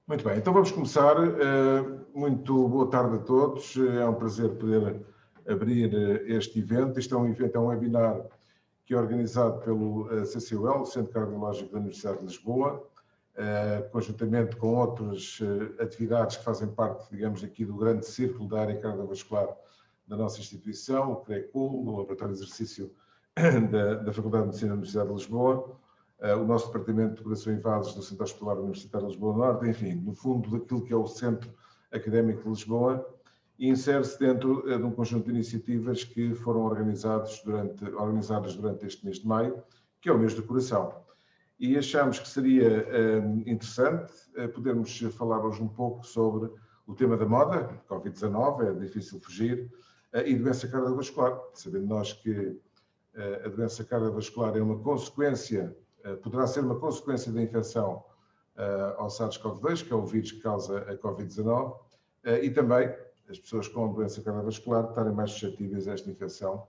Muito bem, então vamos começar. Muito boa tarde a todos. É um prazer poder abrir este evento. Este é um evento, é um webinar que é organizado pelo CCUL, o Centro Cardiológico da Universidade de Lisboa, conjuntamente com outras atividades que fazem parte, digamos, aqui do grande círculo da área cardiovascular da nossa instituição, o CRECUL, no Laboratório de Exercício da Faculdade de Medicina da Universidade de Lisboa, o nosso Departamento de Coração e Vasos do Centro Hospitalar Universitário de Lisboa Norte, enfim, no fundo daquilo que é o Centro Académico de Lisboa, e insere-se dentro de um conjunto de iniciativas que foram organizadas durante este mês de maio, que é o mês do coração. E achamos que seria interessante podermos falar hoje um pouco sobre o tema da moda, Covid-19, é difícil fugir, e doença cardiovascular, sabendo nós que a doença cardiovascular é uma consequência, poderá ser uma consequência da infecção ao SARS-CoV-2, que é o vírus que causa a Covid-19, e também as pessoas com doença cardiovascular estarem mais suscetíveis a esta infecção.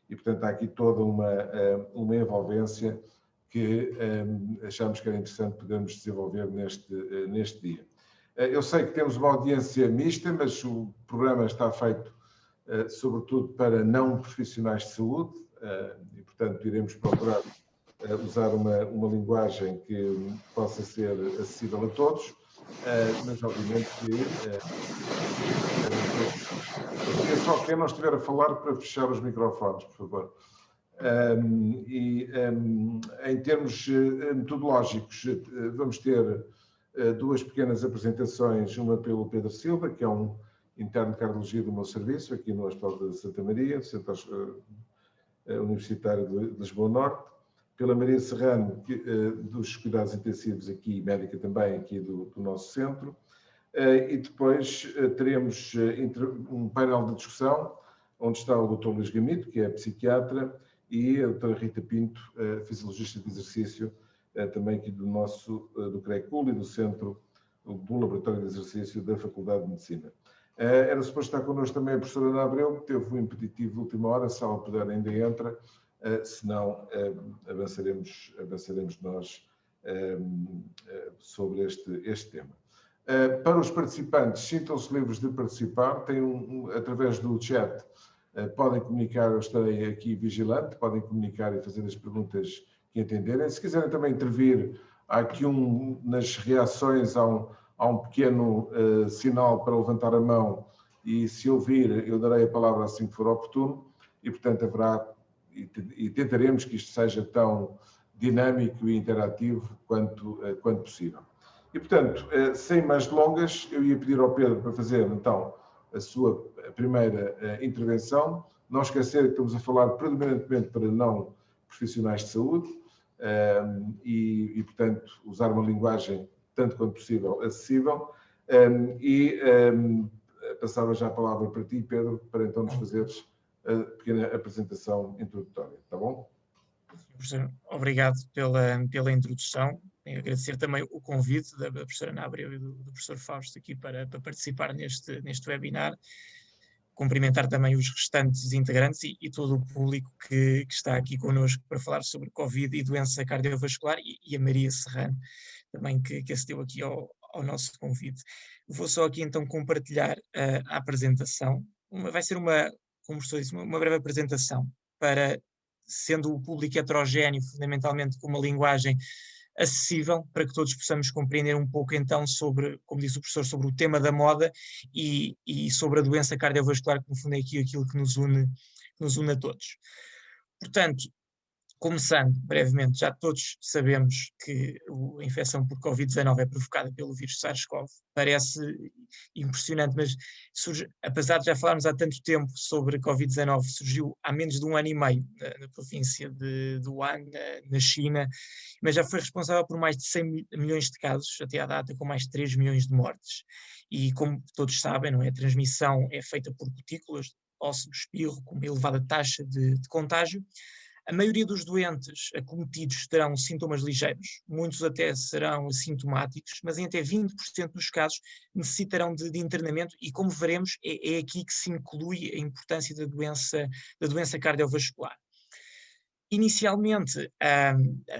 E, portanto, há aqui toda uma envolvência que achamos que era interessante podermos desenvolver neste dia. Eu sei que temos uma audiência mista, mas o programa está feito sobretudo para não profissionais de saúde, e, portanto, iremos procurar usar uma linguagem que possa ser acessível a todos, mas obviamente que eu queria só quem não estiver a falar para fechar os microfones, por favor. Em termos metodológicos, vamos ter duas pequenas apresentações, uma pelo Pedro Silva, que é um interno de cardiologia do meu serviço, aqui no Hospital de Santa Maria, Centro Universitário de Lisboa Norte, pela Maria Serrano, dos cuidados intensivos aqui, médica também aqui do nosso centro, e depois teremos um painel de discussão, onde está o Dr. Luís Gamito, que é psiquiatra, e a doutora Rita Pinto, fisiologista de exercício, também aqui do CRECUL e do Centro do Laboratório de Exercício da Faculdade de Medicina. Era suposto estar connosco também a professora Ana Abreu, que teve um impeditivo de última hora, se ela puder ainda entra, senão avançaremos nós sobre este tema. Para os participantes, sintam-se livres de participar, através do chat, podem comunicar, eu estarei aqui vigilante, podem comunicar e fazer as perguntas que entenderem. Se quiserem também intervir, há aqui nas reações, há um pequeno sinal para levantar a mão, e se ouvir, eu darei a palavra assim que for oportuno, e portanto haverá, e tentaremos que isto seja tão dinâmico e interativo quanto possível. E portanto, sem mais delongas, eu ia pedir ao Pedro para fazer então a sua primeira intervenção. Não esquecer que estamos a falar predominantemente para não profissionais de saúde, e portanto usar uma linguagem tanto quanto possível acessível, e passava já a palavra para ti, Pedro, para então nos fazeres a pequena apresentação introdutória, está bom? Professor, obrigado pela introdução. Tenho a agradecer também o convite da professora Ana Abreu e do professor Fausto aqui para participar neste webinar. Cumprimentar também os restantes integrantes e todo o público que está aqui connosco para falar sobre Covid e doença cardiovascular, e a Maria Serrano também que acedeu aqui ao nosso convite. Vou só aqui então compartilhar a apresentação. Vai ser como o professor disse, uma breve apresentação para, sendo o público heterogéneo, fundamentalmente com uma linguagem acessível, para que todos possamos compreender um pouco então sobre, como disse o professor, sobre o tema da moda e sobre a doença cardiovascular, que no fundo é aquilo que nos une a todos. Portanto, começando brevemente, já todos sabemos que a infecção por Covid-19 é provocada pelo vírus SARS-CoV. Parece impressionante, mas apesar de já falarmos há tanto tempo sobre Covid-19, surgiu há menos de 1 ano e meio na província de Wuhan, na China, mas já foi responsável por mais de 100 milhões de casos, até à data, com mais de 3 milhões de mortes. E como todos sabem, não é? A transmissão é feita por gotículas, ósseo, espirro, com uma elevada taxa de contágio. A maioria dos doentes acometidos terão sintomas ligeiros, muitos até serão assintomáticos, mas em até 20% dos casos necessitarão de internamento, e como veremos é aqui que se inclui a importância da doença cardiovascular. Inicialmente, a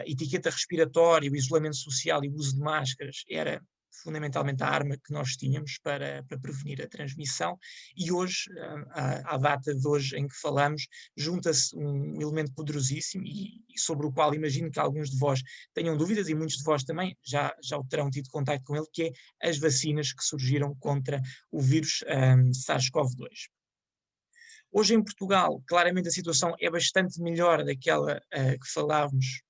etiqueta respiratória, o isolamento social e o uso de máscaras era fundamentalmente a arma que nós tínhamos para prevenir a transmissão, e hoje, à data de hoje em que falamos, junta-se um elemento poderosíssimo e sobre o qual imagino que alguns de vós tenham dúvidas, e muitos de vós também já o terão tido contato com ele, que é as vacinas que surgiram contra o vírus SARS-CoV-2. Hoje em Portugal, claramente a situação é bastante melhor daquela que falávamos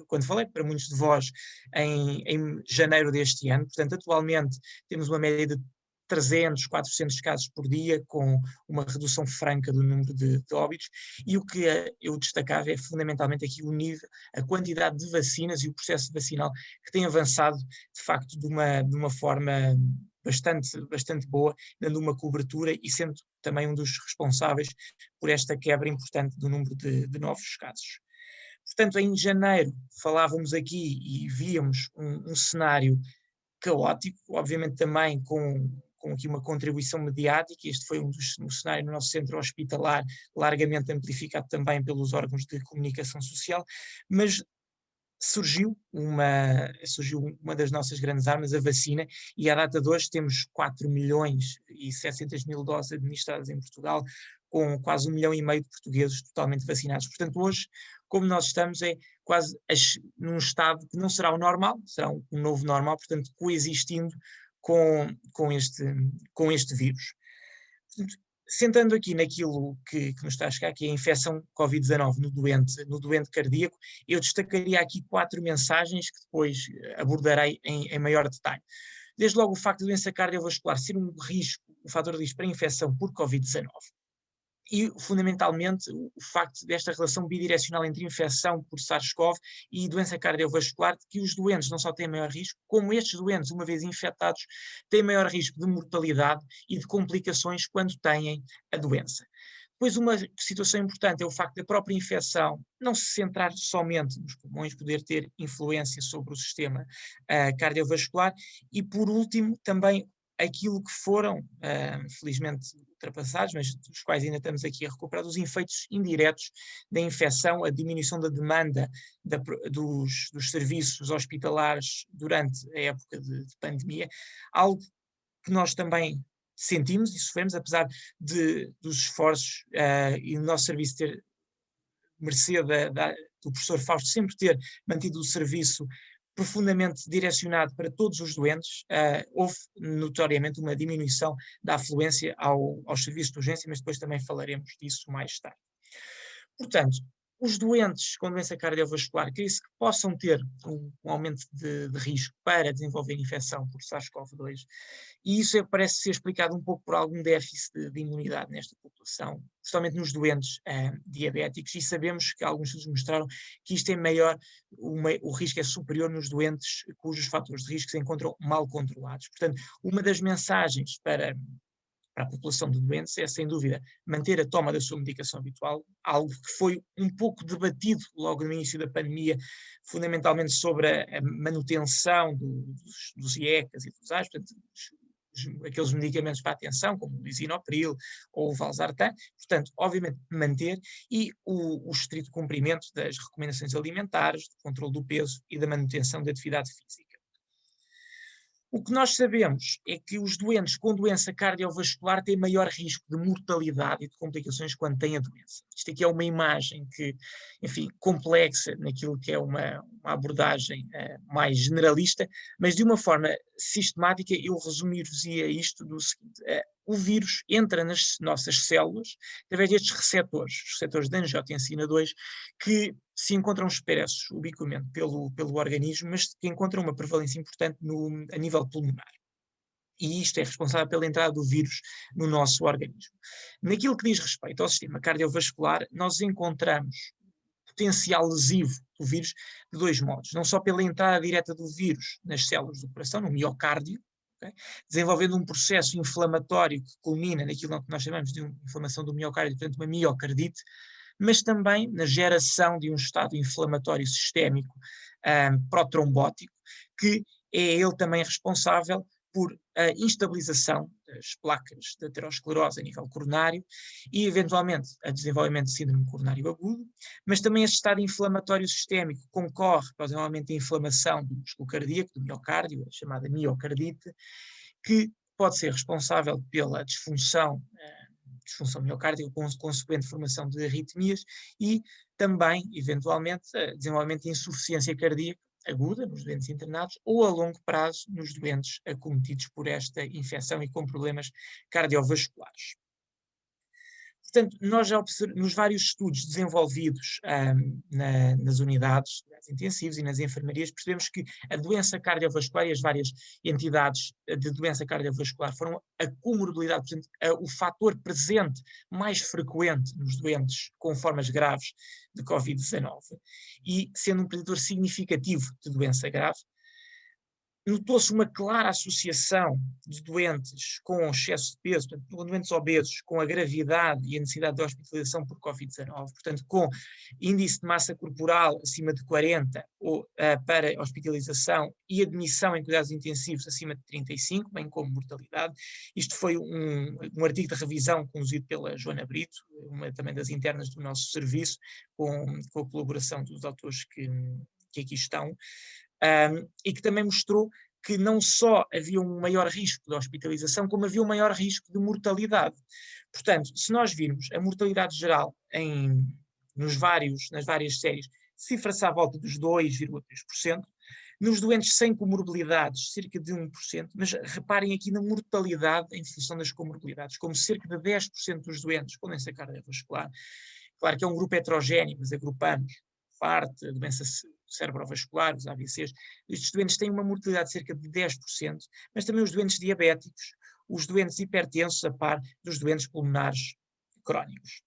quando falei para muitos de vós em janeiro deste ano. Portanto, atualmente temos uma média de 300, 400 casos por dia, com uma redução franca do número de óbitos, e o que eu destacava é fundamentalmente aqui o nível, a quantidade de vacinas e o processo vacinal que tem avançado, de facto, de uma forma bastante boa, dando uma cobertura e sendo também um dos responsáveis por esta quebra importante do número de novos casos. Portanto, em janeiro falávamos aqui e víamos um cenário caótico, obviamente também com aqui uma contribuição mediática. Este foi um cenário no nosso centro hospitalar, largamente amplificado também pelos órgãos de comunicação social, mas surgiu uma das nossas grandes armas, a vacina, e à data de hoje temos 4.700.000 doses administradas em Portugal, com quase 1,5 milhão de portugueses totalmente vacinados. Portanto, hoje, como nós estamos, é quase num estado que não será o normal, será um novo normal, portanto, coexistindo com este vírus. Portanto, sentando aqui naquilo que nos está a chegar, que é a infecção Covid-19 no doente cardíaco, eu destacaria aqui 4 mensagens que depois abordarei em maior detalhe. Desde logo o facto de doença cardiovascular ser um fator de risco para a infecção por Covid-19. E, fundamentalmente, o facto desta relação bidirecional entre infecção por SARS-CoV e doença cardiovascular, que os doentes não só têm maior risco, como estes doentes, uma vez infectados, têm maior risco de mortalidade e de complicações quando têm a doença. Depois, uma situação importante é o facto da própria infecção não se centrar somente nos pulmões, poder ter influência sobre o sistema cardiovascular. E, por último, também aquilo que foram, felizmente, ultrapassados, mas dos quais ainda estamos aqui a recuperar, os efeitos indiretos da infecção, a diminuição da demanda dos serviços hospitalares durante a época de pandemia, algo que nós também sentimos e sofremos, apesar dos esforços e do nosso serviço ter, mercê do professor Fausto, sempre ter mantido o serviço profundamente direcionado para todos os doentes. Houve notoriamente uma diminuição da afluência aos serviços de urgência, mas depois também falaremos disso mais tarde. Portanto, os doentes com doença cardiovascular, que possam ter um aumento de risco para desenvolver infecção por SARS-CoV-2, e isso parece ser explicado um pouco por algum déficit de imunidade nesta população, especialmente nos doentes diabéticos, e sabemos que alguns estudos mostraram que isto é maior, o risco é superior nos doentes cujos fatores de risco se encontram mal controlados. Portanto, uma das mensagens para a população de doentes é, sem dúvida, manter a toma da sua medicação habitual, algo que foi um pouco debatido logo no início da pandemia, fundamentalmente sobre a manutenção dos IECAs e dos AS, portanto, aqueles medicamentos para a atenção, como o lisinopril ou o valsartan, portanto, obviamente, manter, e o estrito cumprimento das recomendações alimentares, do controle do peso e da manutenção da atividade física. O que nós sabemos é que os doentes com doença cardiovascular têm maior risco de mortalidade e de complicações quando têm a doença. Isto aqui é uma imagem que, enfim, complexa naquilo que é uma abordagem mais generalista, mas de uma forma sistemática eu resumir-vos-ia isto do seguinte: o vírus entra nas nossas células através destes receptores, os receptores de angiotensina 2, que se encontram expressos ubiquamente pelo organismo, mas que encontram uma prevalência importante a nível pulmonar. E isto é responsável pela entrada do vírus no nosso organismo. Naquilo que diz respeito ao sistema cardiovascular, nós encontramos potencial lesivo do vírus de 2 modos. Não só pela entrada direta do vírus nas células do coração, no miocárdio, okay, desenvolvendo um processo inflamatório que culmina naquilo que nós chamamos de inflamação do miocárdio, portanto uma miocardite, mas também na geração de um estado inflamatório sistémico protrombótico, que é ele também responsável por a instabilização das placas de aterosclerose a nível coronário e, eventualmente, a desenvolvimento de síndrome coronário agudo, mas também este estado inflamatório sistémico concorre para o desenvolvimento da inflamação do músculo cardíaco, do miocárdio, a chamada miocardite, que pode ser responsável pela disfunção miocárdica com consequente formação de arritmias e também, eventualmente, desenvolvimento de insuficiência cardíaca aguda nos doentes internados ou a longo prazo nos doentes acometidos por esta infecção e com problemas cardiovasculares. Portanto, nós já nos vários estudos desenvolvidos nas unidades intensivas e nas enfermarias, percebemos que a doença cardiovascular e as várias entidades de doença cardiovascular foram a comorbilidade, portanto, o fator presente mais frequente nos doentes com formas graves de Covid-19 e sendo um predador significativo de doença grave. Notou-se uma clara associação de doentes com excesso de peso, portanto, doentes obesos, com a gravidade e a necessidade de hospitalização por Covid-19, portanto, com índice de massa corporal acima de 40 para hospitalização e admissão em cuidados intensivos acima de 35, bem como mortalidade. Isto foi um artigo de revisão conduzido pela Joana Brito, uma também das internas do nosso serviço, com a colaboração dos autores que aqui estão. E que também mostrou que não só havia um maior risco de hospitalização, como havia um maior risco de mortalidade. Portanto, se nós virmos a mortalidade geral nas várias séries, cifra-se à volta dos 2,3%, nos doentes sem comorbilidades, cerca de 1%, mas reparem aqui na mortalidade em função das comorbilidades, como cerca de 10% dos doentes com doença cardiovascular. Claro que é um grupo heterogéneo, mas agrupamos parte, a doença cerebrovascular, os AVCs, estes doentes têm uma mortalidade de cerca de 10%, mas também os doentes diabéticos, os doentes hipertensos, a par dos doentes pulmonares crónicos.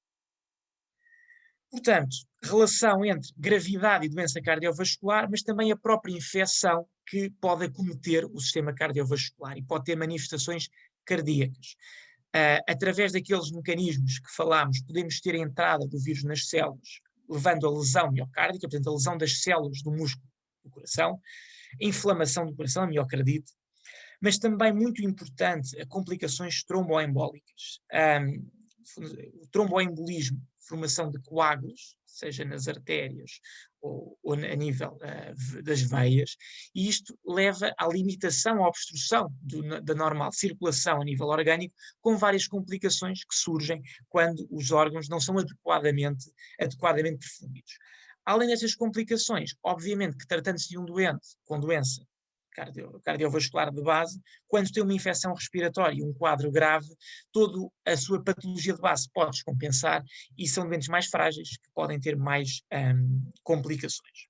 Portanto, relação entre gravidade e doença cardiovascular, mas também a própria infecção que pode acometer o sistema cardiovascular e pode ter manifestações cardíacas. Através daqueles mecanismos que falámos, podemos ter a entrada do vírus nas células, levando a lesão miocárdica, portanto a lesão das células do músculo do coração, a inflamação do coração, a miocardite, mas também muito importante, a complicações tromboembólicas. O tromboembolismo, formação de coágulos, seja nas artérias ou a nível das veias, e isto leva à limitação, à obstrução da normal circulação a nível orgânico, com várias complicações que surgem quando os órgãos não são adequadamente perfundidos. Além destas complicações, obviamente que tratando-se de um doente com doença cardiovascular de base, quando tem uma infecção respiratória e um quadro grave, toda a sua patologia de base pode descompensar e são doentes mais frágeis que podem ter mais complicações.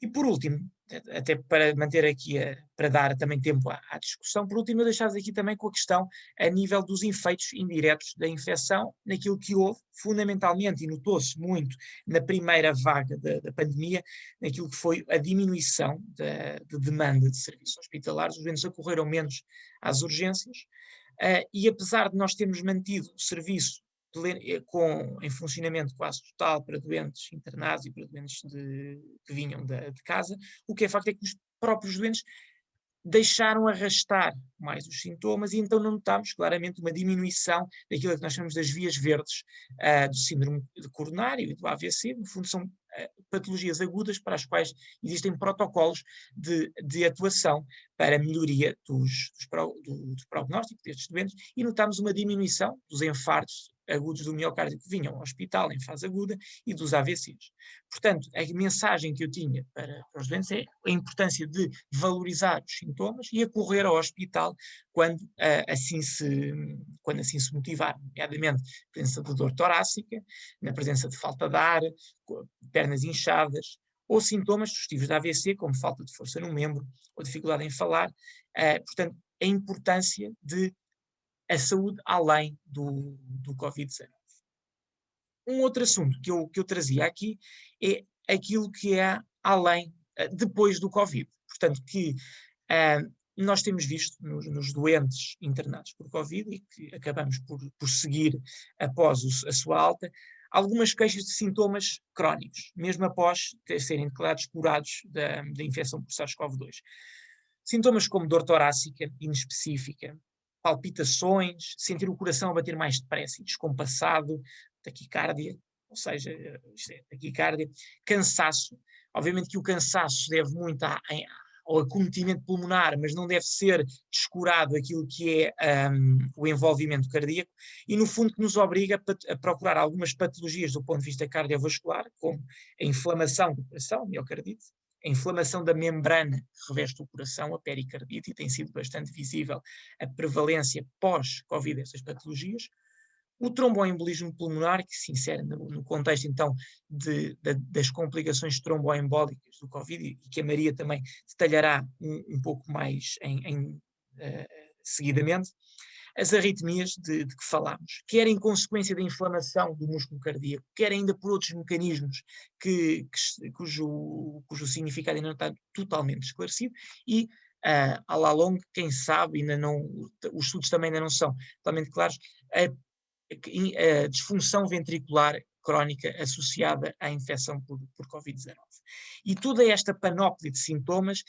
E por último, até para manter aqui, para dar também tempo à discussão, por último eu deixava aqui também com a questão a nível dos efeitos indiretos da infecção, naquilo que houve fundamentalmente, e notou-se muito na primeira vaga da pandemia, naquilo que foi a diminuição de demanda de serviços hospitalares, os doentes acorreram menos às urgências, e apesar de nós termos mantido o serviço em funcionamento quase total para doentes internados e para doentes que vinham de casa, o que é facto é que os próprios doentes deixaram arrastar mais os sintomas e então não notámos claramente uma diminuição daquilo que nós chamamos das vias verdes do síndrome coronário e do AVC. No fundo são patologias agudas para as quais existem protocolos de atuação para a melhoria do prognóstico destes doentes e notámos uma diminuição dos infartos agudos do miocárdio que vinham ao hospital em fase aguda e dos AVCs. Portanto, a mensagem que eu tinha para os doentes é a importância de valorizar os sintomas e acorrer ao hospital quando assim se motivar, nomeadamente na presença de dor torácica, na presença de falta de ar, pernas inchadas, ou sintomas sugestivos de AVC, como falta de força no membro ou dificuldade em falar. Portanto, a importância de a saúde além do Covid-19. Um outro assunto que eu trazia aqui é aquilo que é além, depois do Covid. Portanto, que nós temos visto nos doentes internados por Covid e que acabamos por seguir após a sua alta, algumas queixas de sintomas crónicos, mesmo após serem declarados curados da infecção por SARS-CoV-2. Sintomas como dor torácica inespecífica, palpitações, sentir o coração a bater mais depressa e descompassado, taquicardia, ou seja, taquicardia, cansaço. Obviamente que o cansaço se deve muito ao acometimento pulmonar, mas não deve ser descurado aquilo que é o envolvimento cardíaco, e no fundo que nos obriga a procurar algumas patologias do ponto de vista cardiovascular, como a inflamação do coração, a miocardite, a inflamação da membrana que reveste o coração, a pericardite, e tem sido bastante visível a prevalência pós-Covid dessas patologias. O tromboembolismo pulmonar, que se insere no contexto então das complicações tromboembólicas do Covid, e que a Maria também detalhará um pouco mais seguidamente. As arritmias de que falámos, quer em consequência da inflamação do músculo cardíaco, quer ainda por outros mecanismos cujo significado ainda não está totalmente esclarecido, e à la longue, quem sabe, ainda não, os estudos também ainda não são totalmente claros, a disfunção ventricular crónica associada à infecção por Covid-19. E toda esta panóplia de sintomas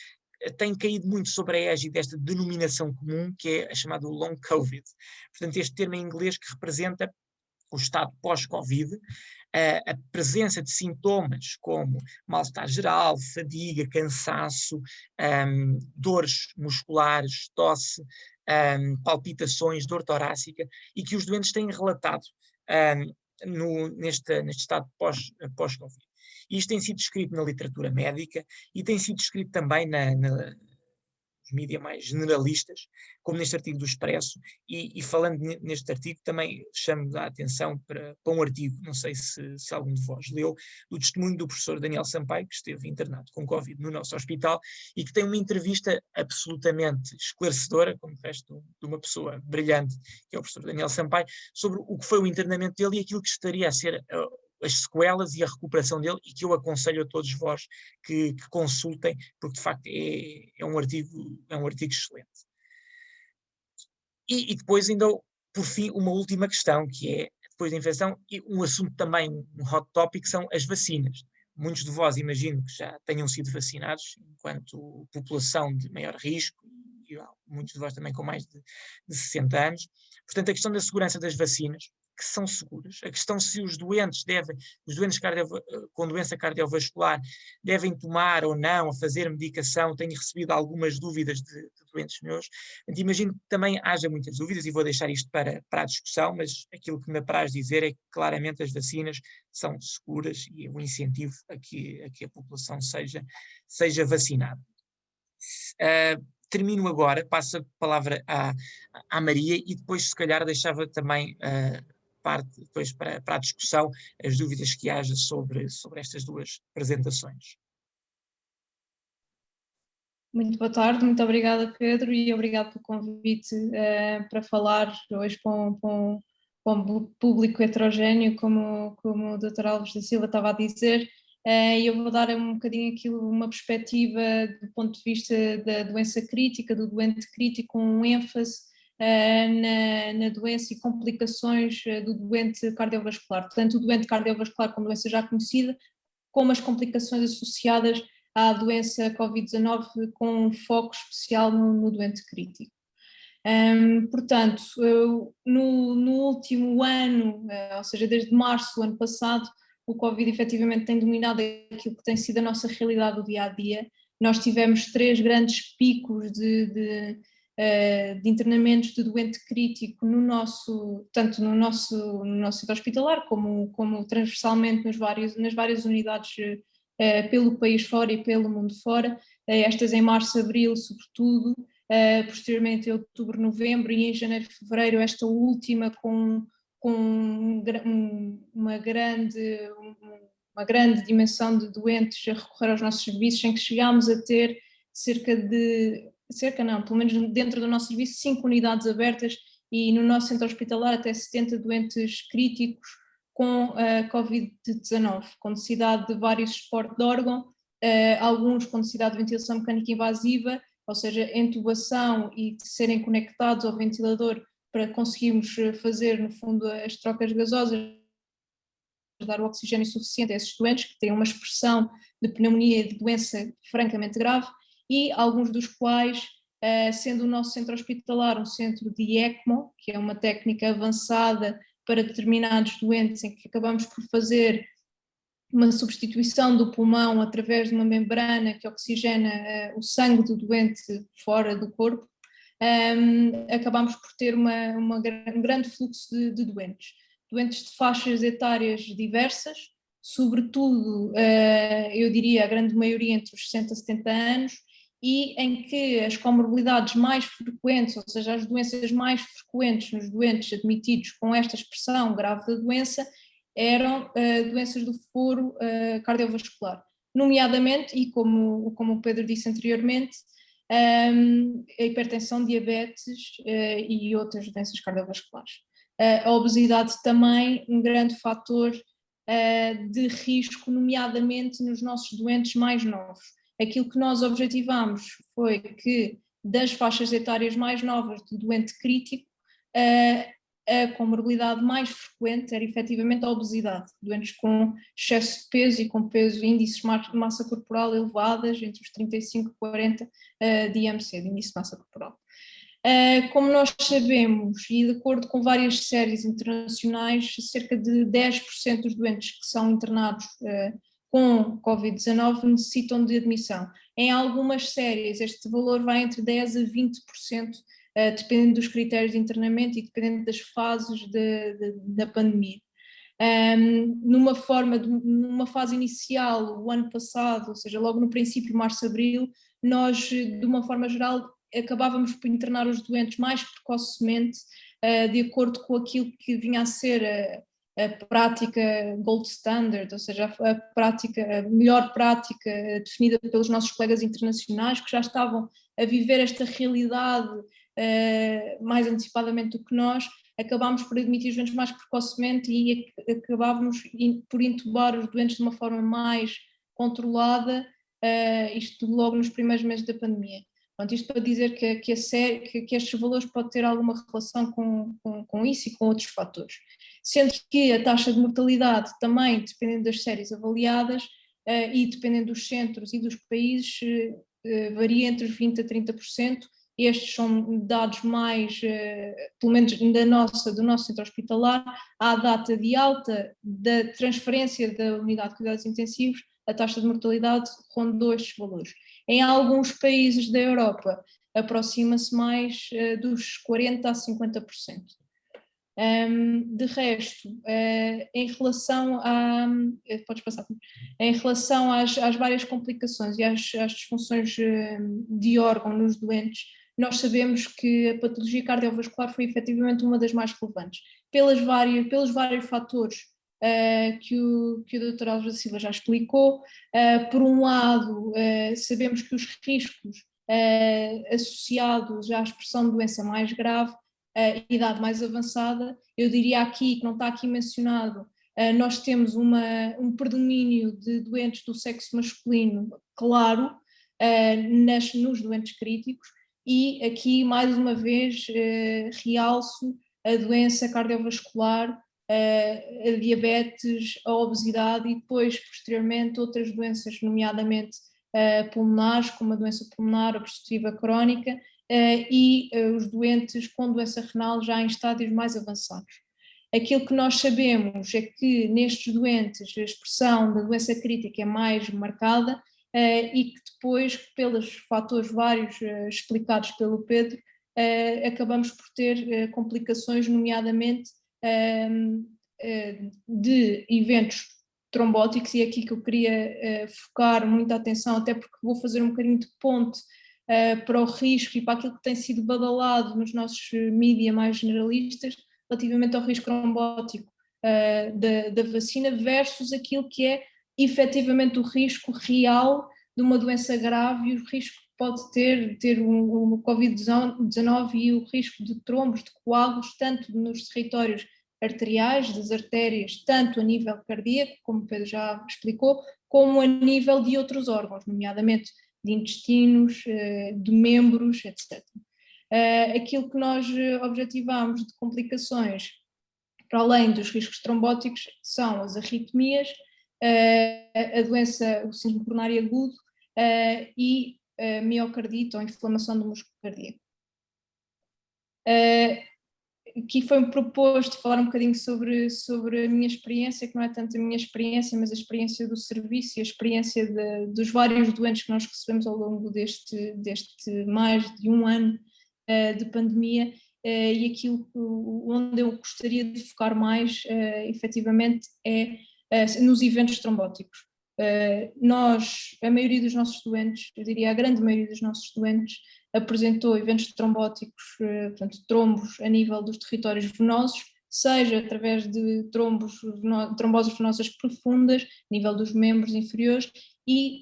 tem caído muito sobre a égide desta denominação comum, que é a chamada long COVID. Portanto, este termo em inglês que representa o estado pós-Covid, a presença de sintomas como mal-estar geral, fadiga, cansaço, dores musculares, tosse, palpitações, dor torácica, e que os doentes têm relatado neste estado pós-Covid. Isto tem sido descrito na literatura médica e tem sido descrito também nos mídias mais generalistas, como neste artigo do Expresso, e falando neste artigo também chamo a atenção para um artigo, não sei se algum de vós leu, do testemunho do professor Daniel Sampaio, que esteve internado com Covid no nosso hospital e que tem uma entrevista absolutamente esclarecedora, como resto de uma pessoa brilhante, que é o professor Daniel Sampaio, sobre o que foi o internamento dele e aquilo que estaria a ser as sequelas e a recuperação dele, e que eu aconselho a todos vós que consultem, porque de facto é um artigo excelente. E depois ainda, por fim, uma última questão, que é, depois da infecção, e um assunto também, um hot topic, são as vacinas. Muitos de vós imagino que já tenham sido vacinados, enquanto população de maior risco, e muitos de vós também com mais de 60 anos. Portanto, a questão da segurança das vacinas, que são seguras, a questão se os doentes com doença cardiovascular devem tomar ou não, a fazer medicação, tenho recebido algumas dúvidas de doentes meus. Então, imagino que também haja muitas dúvidas, e vou deixar isto para a discussão, mas aquilo que me apraz dizer é que claramente as vacinas são seguras e o incentivo a que a população seja vacinada. Termino agora, passo a palavra à Maria, e depois se calhar deixava também parte depois para a discussão, as dúvidas que haja sobre estas duas apresentações. Muito boa tarde, muito obrigada, Pedro, e obrigado pelo convite para falar hoje para um público heterogéneo, como o Dr. Alves da Silva estava a dizer. E eu vou dar um bocadinho aquilo, uma perspectiva do ponto de vista da doença crítica, do doente crítico, com ênfase na doença e complicações do doente cardiovascular. Portanto, o doente cardiovascular como doença já conhecida, como as complicações associadas à doença Covid-19, com um foco especial no doente crítico. Portanto, no último ano, ou seja, desde março do ano passado, o Covid efetivamente tem dominado aquilo que tem sido a nossa realidade do dia-a-dia. Nós tivemos 3 grandes picos de internamentos de doente crítico tanto no nosso centro hospitalar como transversalmente nas várias unidades pelo país fora e pelo mundo fora, estas em março, abril sobretudo, posteriormente em outubro, novembro, e em janeiro, fevereiro, esta última com uma grande dimensão de doentes a recorrer aos nossos serviços, em que chegámos a ter pelo menos dentro do nosso serviço, 5 unidades abertas, e no nosso centro hospitalar até 70 doentes críticos com Covid-19, com necessidade de vários suportes de órgão, alguns com necessidade de ventilação mecânica invasiva, ou seja, entubação, e de serem conectados ao ventilador para conseguirmos fazer, no fundo, as trocas gasosas, dar o oxigênio suficiente a esses doentes que têm uma expressão de pneumonia e de doença francamente grave, e alguns dos quais sendo o nosso centro hospitalar um centro de ECMO, que é uma técnica avançada para determinados doentes, em que acabamos por fazer uma substituição do pulmão através de uma membrana que oxigena o sangue do doente fora do corpo. Acabamos por ter um grande fluxo de doentes de faixas etárias diversas, sobretudo, eu diria, a grande maioria entre os 60 e 70 anos, e em que as comorbilidades mais frequentes, ou seja, as doenças mais frequentes nos doentes admitidos com esta expressão grave da doença, eram doenças do foro cardiovascular, nomeadamente, e como o Pedro disse anteriormente, a hipertensão, diabetes e outras doenças cardiovasculares. A obesidade também um grande fator de risco, nomeadamente nos nossos doentes mais novos. Aquilo que nós objetivamos foi que das faixas etárias mais novas do doente crítico, a comorbilidade mais frequente era efetivamente a obesidade, doentes com excesso de peso e com índices de massa corporal elevadas, entre os 35 e 40 de IMC, de índice de massa corporal. Como nós sabemos, e de acordo com várias séries internacionais, cerca de 10% dos doentes que são internados com Covid-19 necessitam de admissão. Em algumas séries este valor vai entre 10% a 20%, dependendo dos critérios de internamento e dependendo das fases da pandemia. Numa fase inicial, o ano passado, ou seja, logo no princípio, março-abril, nós, de uma forma geral, acabávamos por internar os doentes mais precocemente, de acordo com aquilo que vinha a ser a prática gold standard, ou seja, a melhor prática definida pelos nossos colegas internacionais, que já estavam a viver esta realidade mais antecipadamente do que nós. Acabámos por admitir os doentes mais precocemente e acabávamos por intubar os doentes de uma forma mais controlada, isto logo nos primeiros meses da pandemia. Pronto, isto para dizer que estes valores podem ter alguma relação com isso e com outros fatores. Sendo que a taxa de mortalidade também, dependendo das séries avaliadas e dependendo dos centros e dos países, varia entre os 20% a 30%. Estes são dados mais, pelo menos do nosso centro hospitalar, à data de alta da transferência da unidade de cuidados intensivos, a taxa de mortalidade rondou estes valores. Em alguns países da Europa, aproxima-se mais dos 40% a 50%. De resto, em relação às várias complicações e às disfunções de órgão nos doentes, nós sabemos que a patologia cardiovascular foi efetivamente uma das mais relevantes, pelos vários fatores que o Dr. Alves da Silva já explicou. Por um lado, sabemos que os riscos associados à expressão de doença mais grave, idade mais avançada, eu diria aqui, que não está aqui mencionado, nós temos um predomínio de doentes do sexo masculino, claro, nos doentes críticos, e aqui, mais uma vez, realço a doença cardiovascular, a diabetes, a obesidade e depois, posteriormente, outras doenças, nomeadamente pulmonares, como a doença pulmonar obstrutiva crónica, e os doentes com doença renal já em estádios mais avançados. Aquilo que nós sabemos é que nestes doentes a expressão da doença crítica é mais marcada e que depois, pelos fatores vários explicados pelo Pedro, acabamos por ter complicações, nomeadamente de eventos trombóticos, e é aqui que eu queria focar muita atenção, até porque vou fazer um bocadinho de ponte para o risco e para aquilo que tem sido badalado nos nossos mídia mais generalistas, relativamente ao risco trombótico da vacina versus aquilo que é efetivamente o risco real de uma doença grave e o risco que pode ter o Covid-19 e o risco de trombos, de coágulos, tanto nos territórios arteriais, das artérias, tanto a nível cardíaco, como o Pedro já explicou, como a nível de outros órgãos, nomeadamente de intestinos, de membros, etc. Aquilo que nós objetivamos de complicações, para além dos riscos trombóticos, são as arritmias, a doença, o síndrome coronário agudo e miocardite ou inflamação do músculo cardíaco. Aqui foi-me proposto falar um bocadinho sobre a minha experiência, que não é tanto a minha experiência, mas a experiência do serviço e a experiência dos vários doentes que nós recebemos ao longo deste mais de um ano de pandemia, e aquilo onde eu gostaria de focar mais, efetivamente, é nos eventos trombóticos. A maioria dos nossos doentes, eu diria a grande maioria dos nossos doentes, apresentou eventos trombóticos, portanto, trombos a nível dos territórios venosos, seja através de tromboses venosas profundas, a nível dos membros inferiores, e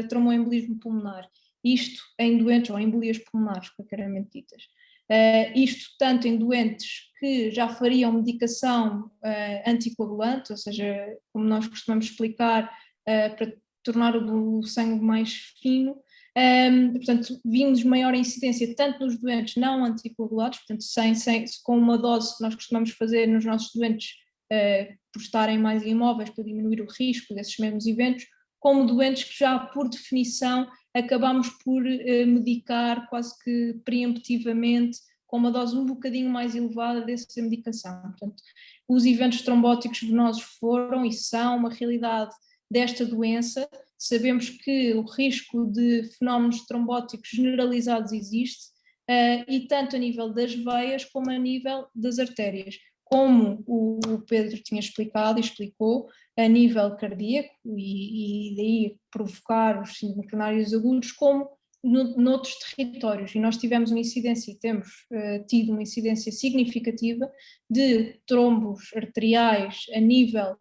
tromboembolismo pulmonar. Isto em doentes, ou embolias pulmonares, propriamente ditas. Isto tanto em doentes que já fariam medicação anticoagulante, ou seja, como nós costumamos explicar, para tornar o sangue mais fino. Portanto, vimos maior incidência tanto nos doentes não anticoagulados, portanto, com uma dose que nós costumamos fazer nos nossos doentes por estarem mais imóveis para diminuir o risco desses mesmos eventos, como doentes que já, por definição, acabamos por medicar quase que preemptivamente com uma dose um bocadinho mais elevada dessa medicação. Portanto, os eventos trombóticos venosos foram e são uma realidade desta doença. Sabemos que o risco de fenómenos trombóticos generalizados existe, e tanto a nível das veias como a nível das artérias. Como o Pedro tinha explicado e explicou, a nível cardíaco, e daí provocar os síndromes coronários agudos, como noutros territórios. E nós tivemos uma incidência, e temos tido uma incidência significativa de trombos arteriais a nível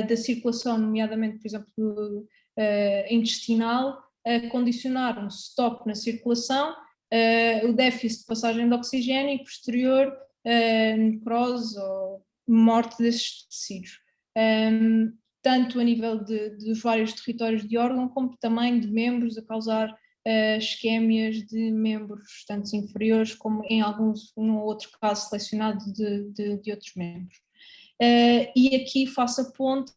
da circulação, nomeadamente, por exemplo, intestinal, a condicionar um stop na circulação, o déficit de passagem de oxigênio e posterior necrose ou morte desses tecidos, tanto a nível dos vários territórios de órgão, como também de membros, a causar isquémias de membros tanto inferiores como em um outro caso selecionado de outros membros. E aqui faço a ponte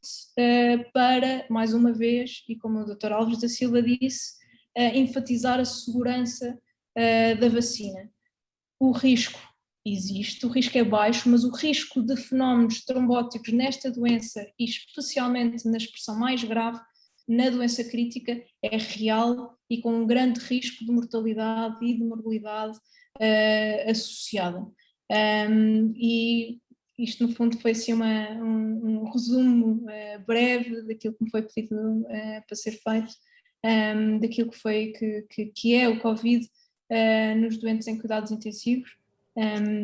para, mais uma vez, e como o Dr. Alves da Silva disse, enfatizar a segurança da vacina. O risco existe, o risco é baixo, mas o risco de fenómenos trombóticos nesta doença, e especialmente na expressão mais grave, na doença crítica, é real e com um grande risco de mortalidade e de morbilidade associada. E isto, no fundo, foi assim um resumo breve daquilo que me foi pedido para ser feito, daquilo que é o Covid nos doentes em cuidados intensivos,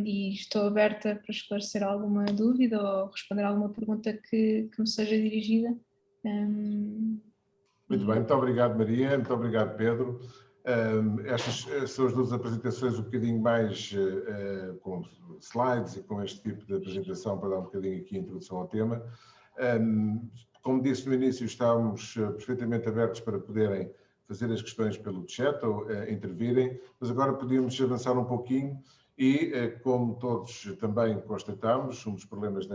e estou aberta para esclarecer alguma dúvida ou responder a alguma pergunta que me seja dirigida. Muito bem, muito obrigado, Maria, muito obrigado, Pedro. Estas são as duas apresentações um bocadinho mais com slides e com este tipo de apresentação para dar um bocadinho aqui a introdução ao tema. Como disse no início, estamos perfeitamente abertos para poderem fazer as questões pelo chat ou intervirem, mas agora podíamos avançar um pouquinho e, como todos também constatamos, um dos problemas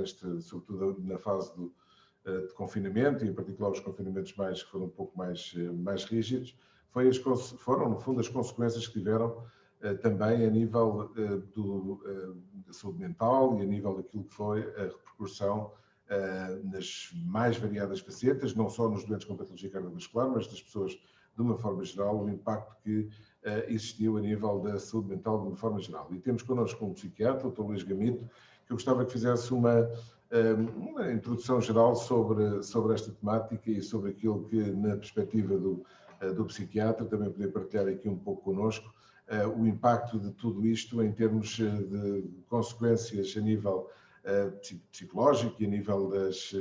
sobretudo na fase de confinamento, e em particular os confinamentos que foram um pouco mais rígidos, foram, no fundo, as consequências que tiveram também a nível da saúde mental e a nível daquilo que foi a repercussão nas mais variadas facetas, não só nos doentes com patologia cardiovascular, mas das pessoas de uma forma geral, o impacto que existiu a nível da saúde mental de uma forma geral. E temos connosco um psiquiatra, o Dr. Luís Gamito, que eu gostava que fizesse uma introdução geral sobre esta temática e sobre aquilo que, na perspectiva do psiquiatra, também poder partilhar aqui um pouco connosco o impacto de tudo isto em termos de consequências a nível psicológico e a nível das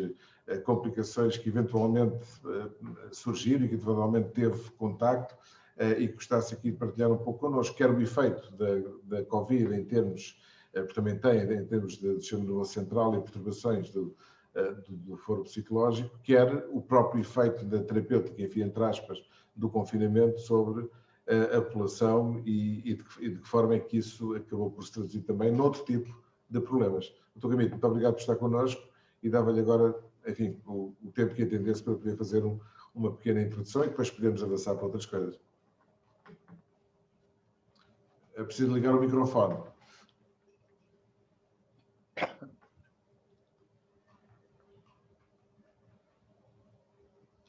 complicações que eventualmente surgiram e que eventualmente teve contacto, e que gostasse aqui de partilhar um pouco connosco, quer o efeito da Covid em termos, porque também tem, em termos de sistema nervoso central e perturbações do foro psicológico, quer o próprio efeito da terapêutica, enfim, entre aspas, do confinamento sobre a população e de que forma é que isso acabou por se traduzir também noutro tipo de problemas. Dr. Gamito, muito obrigado por estar connosco e dava-lhe agora, enfim, o tempo que entendesse para poder fazer uma pequena introdução e depois podemos avançar para outras coisas. É preciso ligar o microfone.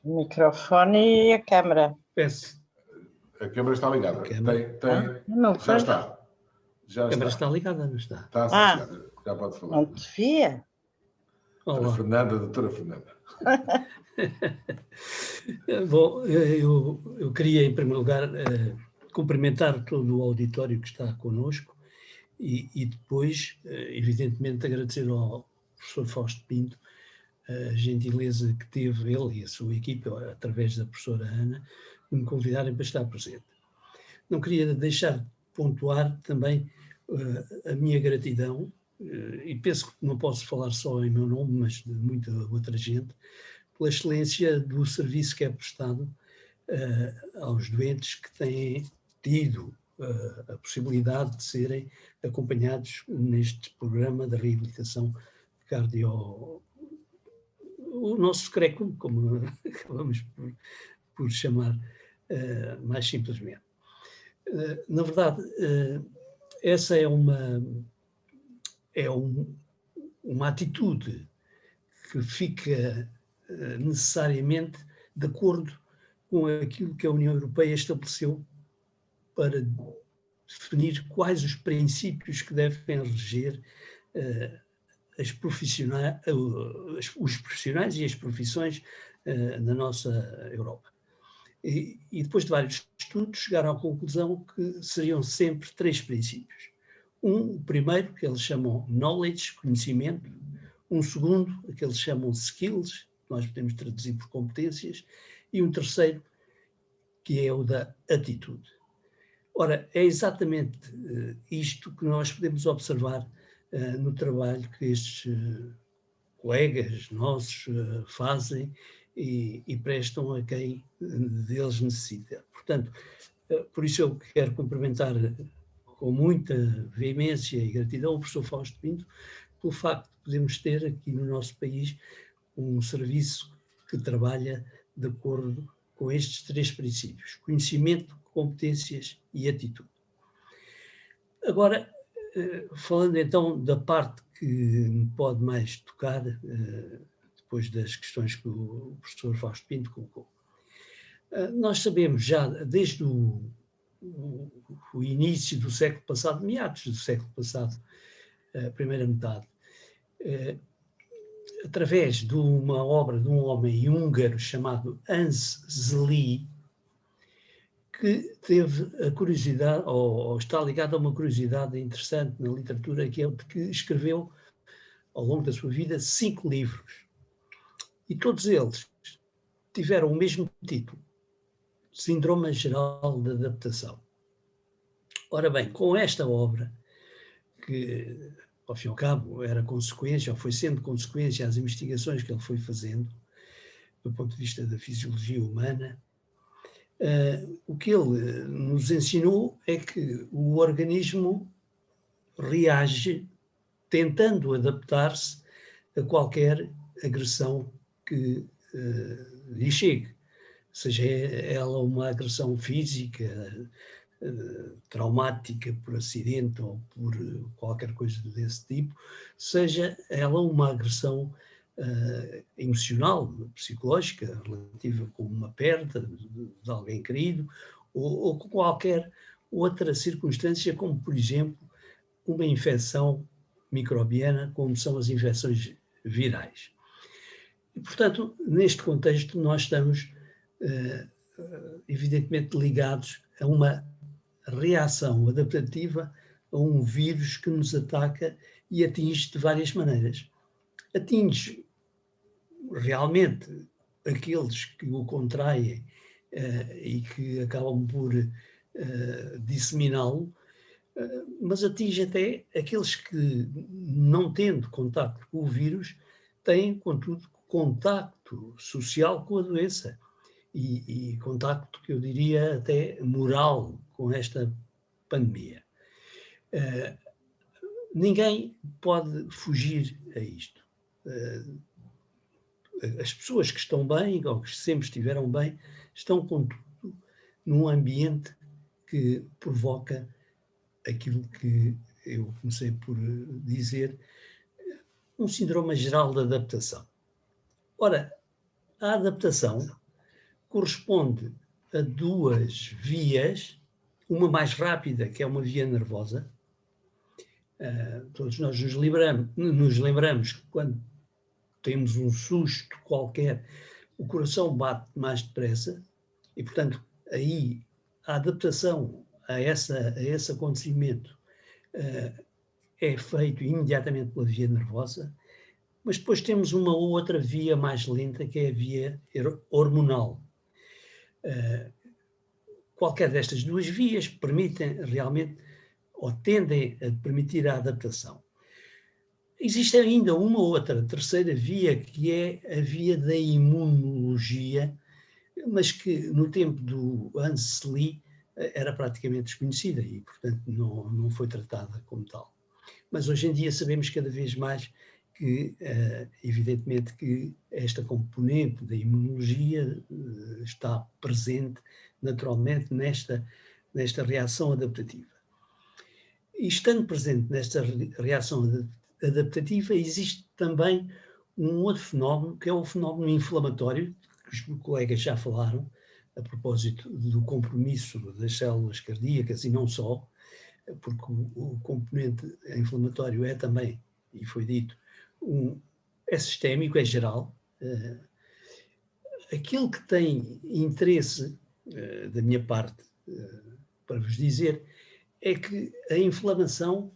O microfone e a câmara. Peço. A câmara está ligada. Não Já está. A câmara está ligada, não está? Está, sim, senhora. Já pode falar. Não te via? Doutora Fernanda. Bom, eu queria, em primeiro lugar, cumprimentar todo o auditório que está connosco e depois, evidentemente, agradecer ao professor Fausto Pinto a gentileza que teve ele e a sua equipe, através da professora Ana, de me convidarem para estar presente. Não queria deixar de pontuar também a minha gratidão, e penso que não posso falar só em meu nome, mas de muita outra gente, pela excelência do serviço que é prestado aos doentes que têm tido a possibilidade de serem acompanhados neste programa de reabilitação cardio, o nosso CRECUM, como acabamos por chamar mais simplesmente. Na verdade, essa é uma atitude que fica necessariamente de acordo com aquilo que a União Europeia estabeleceu para definir quais os princípios que devem reger os profissionais e as profissões na nossa Europa. E depois de vários estudos chegaram à conclusão que seriam sempre 3 princípios. O primeiro, que eles chamam knowledge, conhecimento. Um segundo, que eles chamam skills, que nós podemos traduzir por competências. E um terceiro, que é o da atitude. Ora, é exatamente isto que nós podemos observar no trabalho que estes colegas nossos fazem e prestam a quem deles necessita. Portanto, por isso eu quero cumprimentar com muita veemência e gratidão o professor Fausto Pinto pelo facto de podermos ter aqui no nosso país um serviço que trabalha de acordo com estes 3 princípios: conhecimento, competências e atitude. Agora, falando então da parte que me pode mais tocar, depois das questões que o professor Fausto Pinto colocou. Nós sabemos já desde o início do século passado, meados do século passado, a primeira metade, através de uma obra de um homem húngaro chamado Hans Selye, que teve a curiosidade, ou está ligado a uma curiosidade interessante na literatura, que é de que escreveu, ao longo da sua vida, 5 livros. E todos eles tiveram o mesmo título: Síndrome Geral de Adaptação. Ora bem, com esta obra, que, ao fim e ao cabo, era consequência, ou foi sendo consequência às investigações que ele foi fazendo, do ponto de vista da fisiologia humana, o que ele nos ensinou é que o organismo reage tentando adaptar-se a qualquer agressão que lhe chegue, seja ela uma agressão física, traumática por acidente ou por qualquer coisa desse tipo, seja ela uma agressão emocional, psicológica, relativa com uma perda de alguém querido, ou com qualquer outra circunstância, como, por exemplo, uma infecção microbiana, como são as infecções virais. E, portanto, neste contexto, nós estamos, evidentemente, ligados a uma reação adaptativa a um vírus que nos ataca e atinge de várias maneiras. Atinge realmente aqueles que o contraem e que acabam por disseminá-lo, mas atinge até aqueles que, não tendo contacto com o vírus, têm, contudo, contacto social com a doença e contacto, que eu diria, até moral com esta pandemia. Ninguém pode fugir a isto. As pessoas que estão bem, ou que sempre estiveram bem, estão, contudo, num ambiente que provoca aquilo que eu comecei por dizer, um síndrome geral de adaptação. Ora, a adaptação corresponde a duas vias, uma mais rápida, que é uma via nervosa. Todos nós nos lembramos que quando temos um susto qualquer, o coração bate mais depressa e, portanto, aí a adaptação a esse acontecimento é feito imediatamente pela via nervosa, mas depois temos uma outra via mais lenta, que é a via hormonal. Qualquer destas duas vias permitem realmente, ou tendem a permitir a adaptação. Existe ainda uma outra, terceira via, que é a via da imunologia, mas que no tempo do Hans Lee era praticamente desconhecida e, portanto, não foi tratada como tal. Mas hoje em dia sabemos cada vez mais que, evidentemente, que esta componente da imunologia está presente naturalmente nesta reação adaptativa. E estando presente nesta reação adaptativa, existe também um outro fenómeno, que é o fenómeno inflamatório, que os colegas já falaram, a propósito do compromisso das células cardíacas e não só, porque o componente inflamatório é também, e foi dito, é sistémico, é geral. Aquilo que tem interesse da minha parte para vos dizer é que a inflamação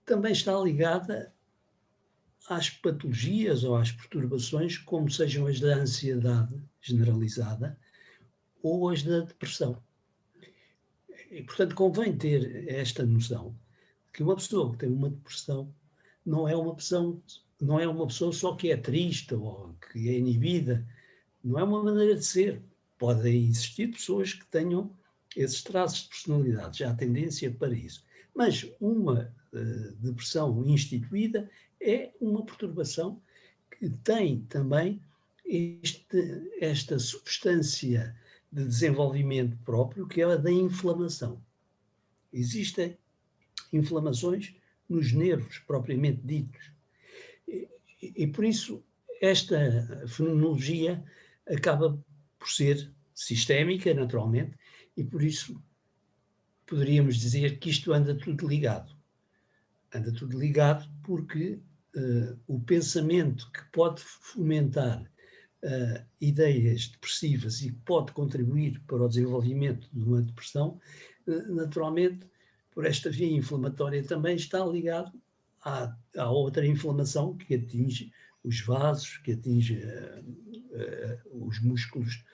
também está ligada às patologias ou às perturbações, como sejam as da ansiedade generalizada ou as da depressão. E, portanto, convém ter esta noção que uma pessoa que tem uma depressão não é uma pessoa só que é triste ou que é inibida, não é uma maneira de ser. Podem existir pessoas que tenham esses traços de personalidade, já há tendência para isso. Mas uma depressão instituída é uma perturbação que tem também esta substância de desenvolvimento próprio, que é a da inflamação. Existem inflamações nos nervos propriamente ditos. E por isso esta fenomenologia acaba por ser sistémica, naturalmente, e por isso poderíamos dizer que isto anda tudo ligado. Anda tudo ligado porque o pensamento que pode fomentar ideias depressivas e pode contribuir para o desenvolvimento de uma depressão, naturalmente, por esta via inflamatória também está ligado à outra inflamação que atinge os vasos, que atinge os músculos,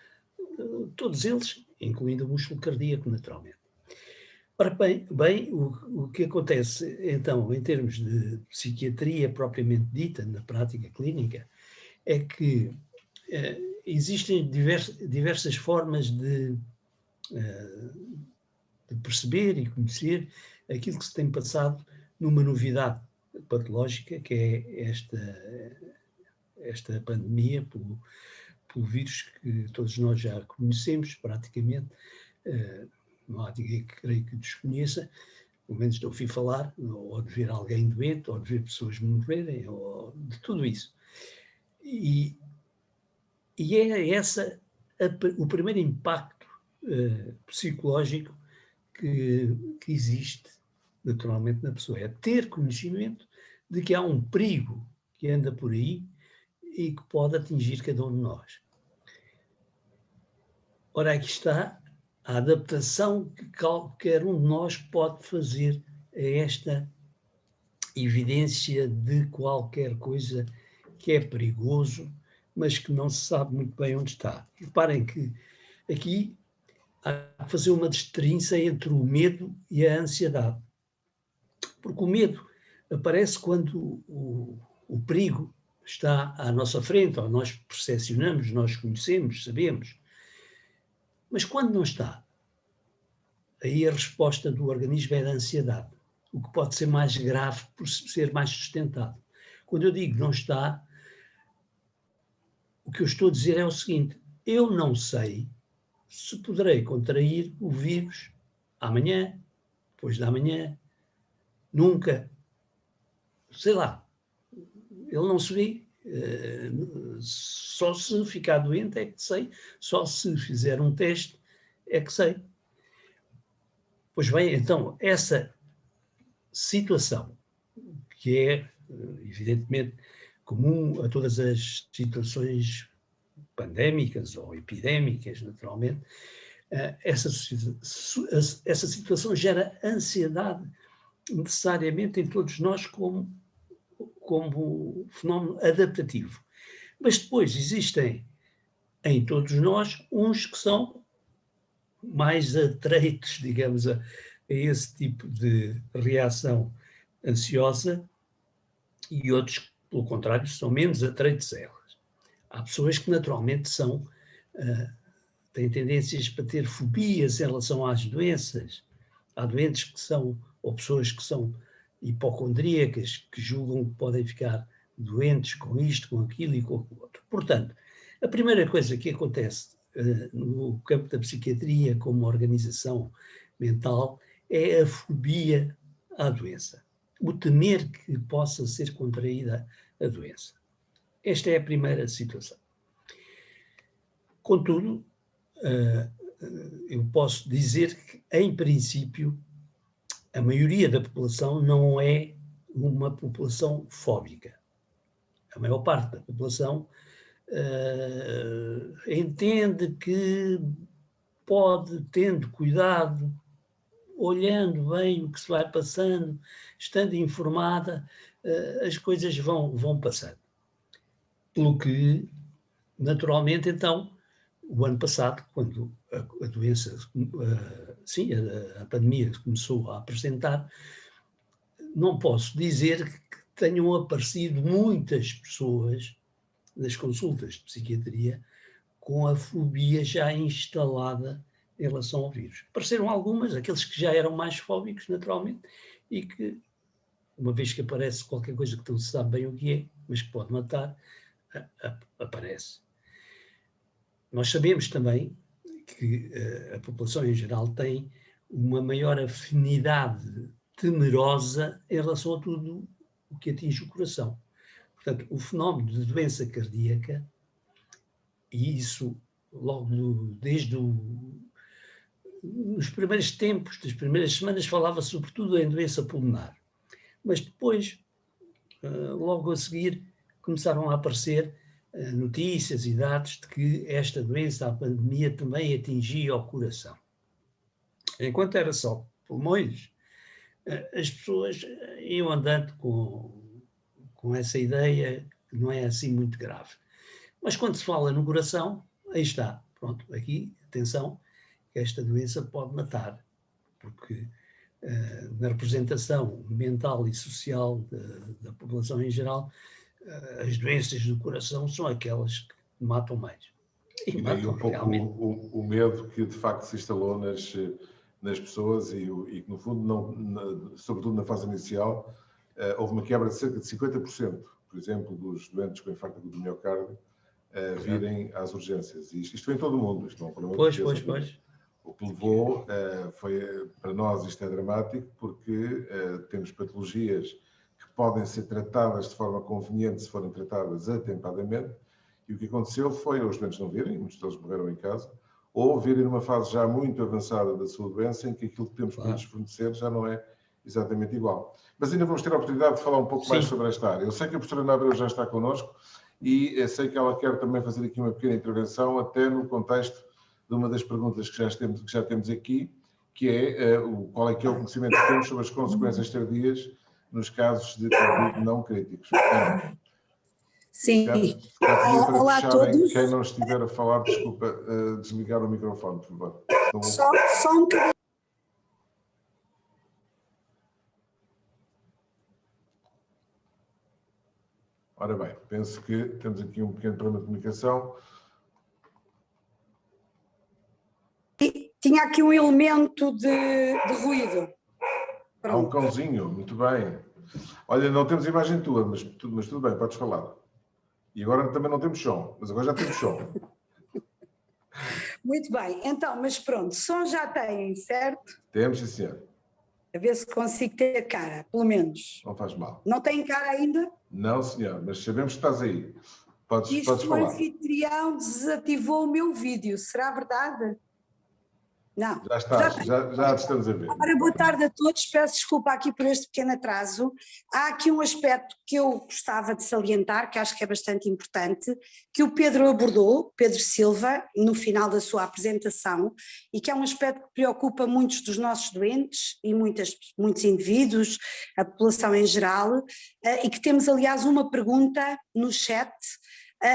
todos eles, incluindo o músculo cardíaco, naturalmente. Ora bem, o que acontece, então, em termos de psiquiatria propriamente dita, na prática clínica, é que existem diversas formas de perceber e conhecer aquilo que se tem passado numa novidade patológica, que é esta pandemia pelo vírus que todos nós já conhecemos praticamente. Não há ninguém que creio que desconheça, pelo menos de ouvir falar, ou de ver alguém doente, ou de ver pessoas morrerem, ou de tudo isso. E é esse o primeiro impacto psicológico que existe naturalmente na pessoa, é ter conhecimento de que há um perigo que anda por aí e que pode atingir cada um de nós. Ora, aqui está a adaptação que qualquer um de nós pode fazer a esta evidência de qualquer coisa que é perigoso, mas que não se sabe muito bem onde está. Reparem que aqui há que fazer uma distinção entre o medo e a ansiedade. Porque o medo aparece quando o perigo está à nossa frente, ou nós percepcionamos, nós conhecemos, sabemos. Mas quando não está, aí a resposta do organismo é da ansiedade, o que pode ser mais grave por ser mais sustentado. Quando eu digo não está, o que eu estou a dizer é o seguinte: eu não sei se poderei contrair o vírus amanhã, depois da manhã, nunca, sei lá, ele não se vê, só se ficar doente é que sei, só se fizer um teste é que sei. Pois bem, então, essa situação, que é, evidentemente, comum a todas as situações pandémicas ou epidémicas, naturalmente, essa situação gera ansiedade necessariamente em todos nós como fenómeno adaptativo. Mas depois existem em todos nós uns que são mais atreitos, digamos, a esse tipo de reação ansiosa e outros, pelo contrário, são menos atreitos a elas. Há pessoas que naturalmente têm tendências para ter fobias em relação às doenças. Há doentes que são, ou pessoas que são hipocondríacas, que julgam que podem ficar doentes com isto, com aquilo e com o outro. Portanto, a primeira coisa que acontece no campo da psiquiatria como organização mental é a fobia à doença. O temer que possa ser contraída a doença. Esta é a primeira situação. Contudo, eu posso dizer que, em princípio, a maioria da população não é uma população fóbica. A maior parte da população entende que pode, tendo cuidado, olhando bem o que se vai passando, estando informada, as coisas vão passando. Pelo que, naturalmente, então, o ano passado, quando a doença, a pandemia começou a apresentar, não posso dizer que tenham aparecido muitas pessoas nas consultas de psiquiatria com a fobia já instalada em relação ao vírus. Apareceram algumas, aqueles que já eram mais fóbicos, naturalmente, e que, uma vez que aparece qualquer coisa que não se sabe bem o que é, mas que pode matar, aparece. Nós sabemos também que a população em geral tem uma maior afinidade temerosa em relação a tudo o que atinge o coração. Portanto, o fenómeno de doença cardíaca, e isso logo desde nos primeiros tempos, das primeiras semanas, falava sobretudo em doença pulmonar. Mas depois, logo a seguir, começaram a aparecer notícias e dados de que esta doença, a pandemia, também atingia o coração. Enquanto era só pulmões, as pessoas iam andando com essa ideia que não é assim muito grave. Mas quando se fala no coração, aí está. Pronto, aqui, atenção, que esta doença pode matar, porque na representação mental e social da população em geral, as doenças do coração são aquelas que matam mais. E daí um pouco o medo que de facto se instalou nas pessoas e que no fundo, sobretudo na fase inicial, houve uma quebra de cerca de 50%, por exemplo, dos doentes com infarto do miocárdio virem às urgências. E isto foi em todo o mundo, isto não é um problema português. Pois. O que levou, para nós isto é dramático, porque temos patologias que podem ser tratadas de forma conveniente se forem tratadas atempadamente, e o que aconteceu foi os doentes não virem, muitos deles morreram em casa, ou virem numa fase já muito avançada da sua doença, em que aquilo que temos para lhes fornecer já não é exatamente igual. Mas ainda vamos ter a oportunidade de falar um pouco mais sobre esta área. Eu sei que a professora Ana Abreu já está connosco e sei que ela quer também fazer aqui uma pequena intervenção, até no contexto de uma das perguntas que já temos aqui, que é qual é que é o conhecimento que temos sobre as consequências tardias nos casos de Covid não críticos. Sim. Olá a todos. Quem não estiver a falar, desculpa, desligar o microfone, por favor. Só um bocadinho. Ora bem, penso que temos aqui um pequeno problema de comunicação. Tinha aqui um elemento de ruído. Há um cãozinho, muito bem. Olha, não temos imagem tua, mas tudo bem, podes falar. E agora também não temos som, mas agora já temos som. Muito bem, então, mas pronto, som já têm, certo? Temos, sim, senhor. A ver se consigo ter cara, pelo menos. Não faz mal. Não tem cara ainda? Não, senhor, mas sabemos que estás aí. Podes Diz que o falar. anfitrião desativou o meu vídeo. Será verdade? Não. Já estás, já te estamos a ver. Ora, boa tarde a todos, peço desculpa aqui por este pequeno atraso. Há aqui um aspecto que eu gostava de salientar, que acho que é bastante importante, que o Pedro abordou, Pedro Silva, no final da sua apresentação, e que é um aspecto que preocupa muitos dos nossos doentes e muitos indivíduos, a população em geral, e que temos aliás uma pergunta no chat,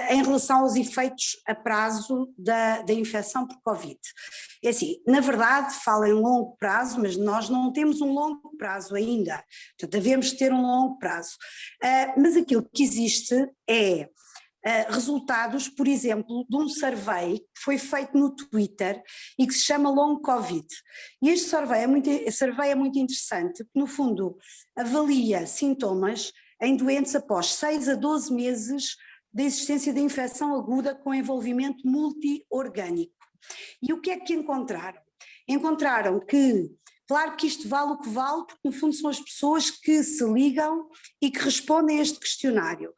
em relação aos efeitos a prazo da infecção por Covid. É assim, na verdade fala em longo prazo, mas nós não temos um longo prazo ainda, portanto devemos ter um longo prazo, mas aquilo que existe é resultados, por exemplo, de um survey que foi feito no Twitter e que se chama Long Covid. E este survey é muito interessante, porque no fundo avalia sintomas em doentes após 6 a 12 meses da existência da infecção aguda com envolvimento multiorgânico. E o que é que encontraram? Encontraram que, claro que isto vale o que vale, porque no fundo são as pessoas que se ligam e que respondem a este questionário,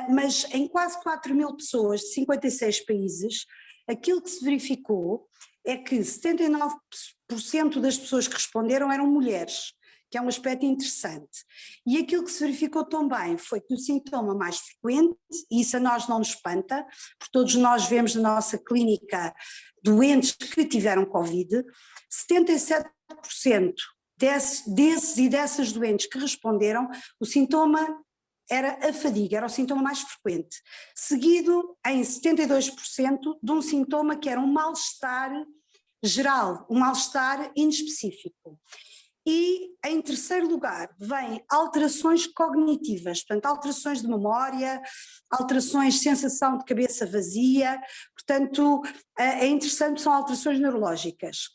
mas em quase 4.000 pessoas de 56 países, aquilo que se verificou é que 79% das pessoas que responderam eram mulheres, que é um aspecto interessante. E aquilo que se verificou também foi que o sintoma mais frequente, e isso a nós não nos espanta, porque todos nós vemos na nossa clínica doentes que tiveram Covid, 77% desses e dessas doentes que responderam, o sintoma era a fadiga, era o sintoma mais frequente, seguido em 72% de um sintoma que era um mal-estar geral, um mal-estar inespecífico. E em terceiro lugar vem alterações cognitivas, portanto alterações de memória, alterações de sensação de cabeça vazia, portanto é interessante, são alterações neurológicas.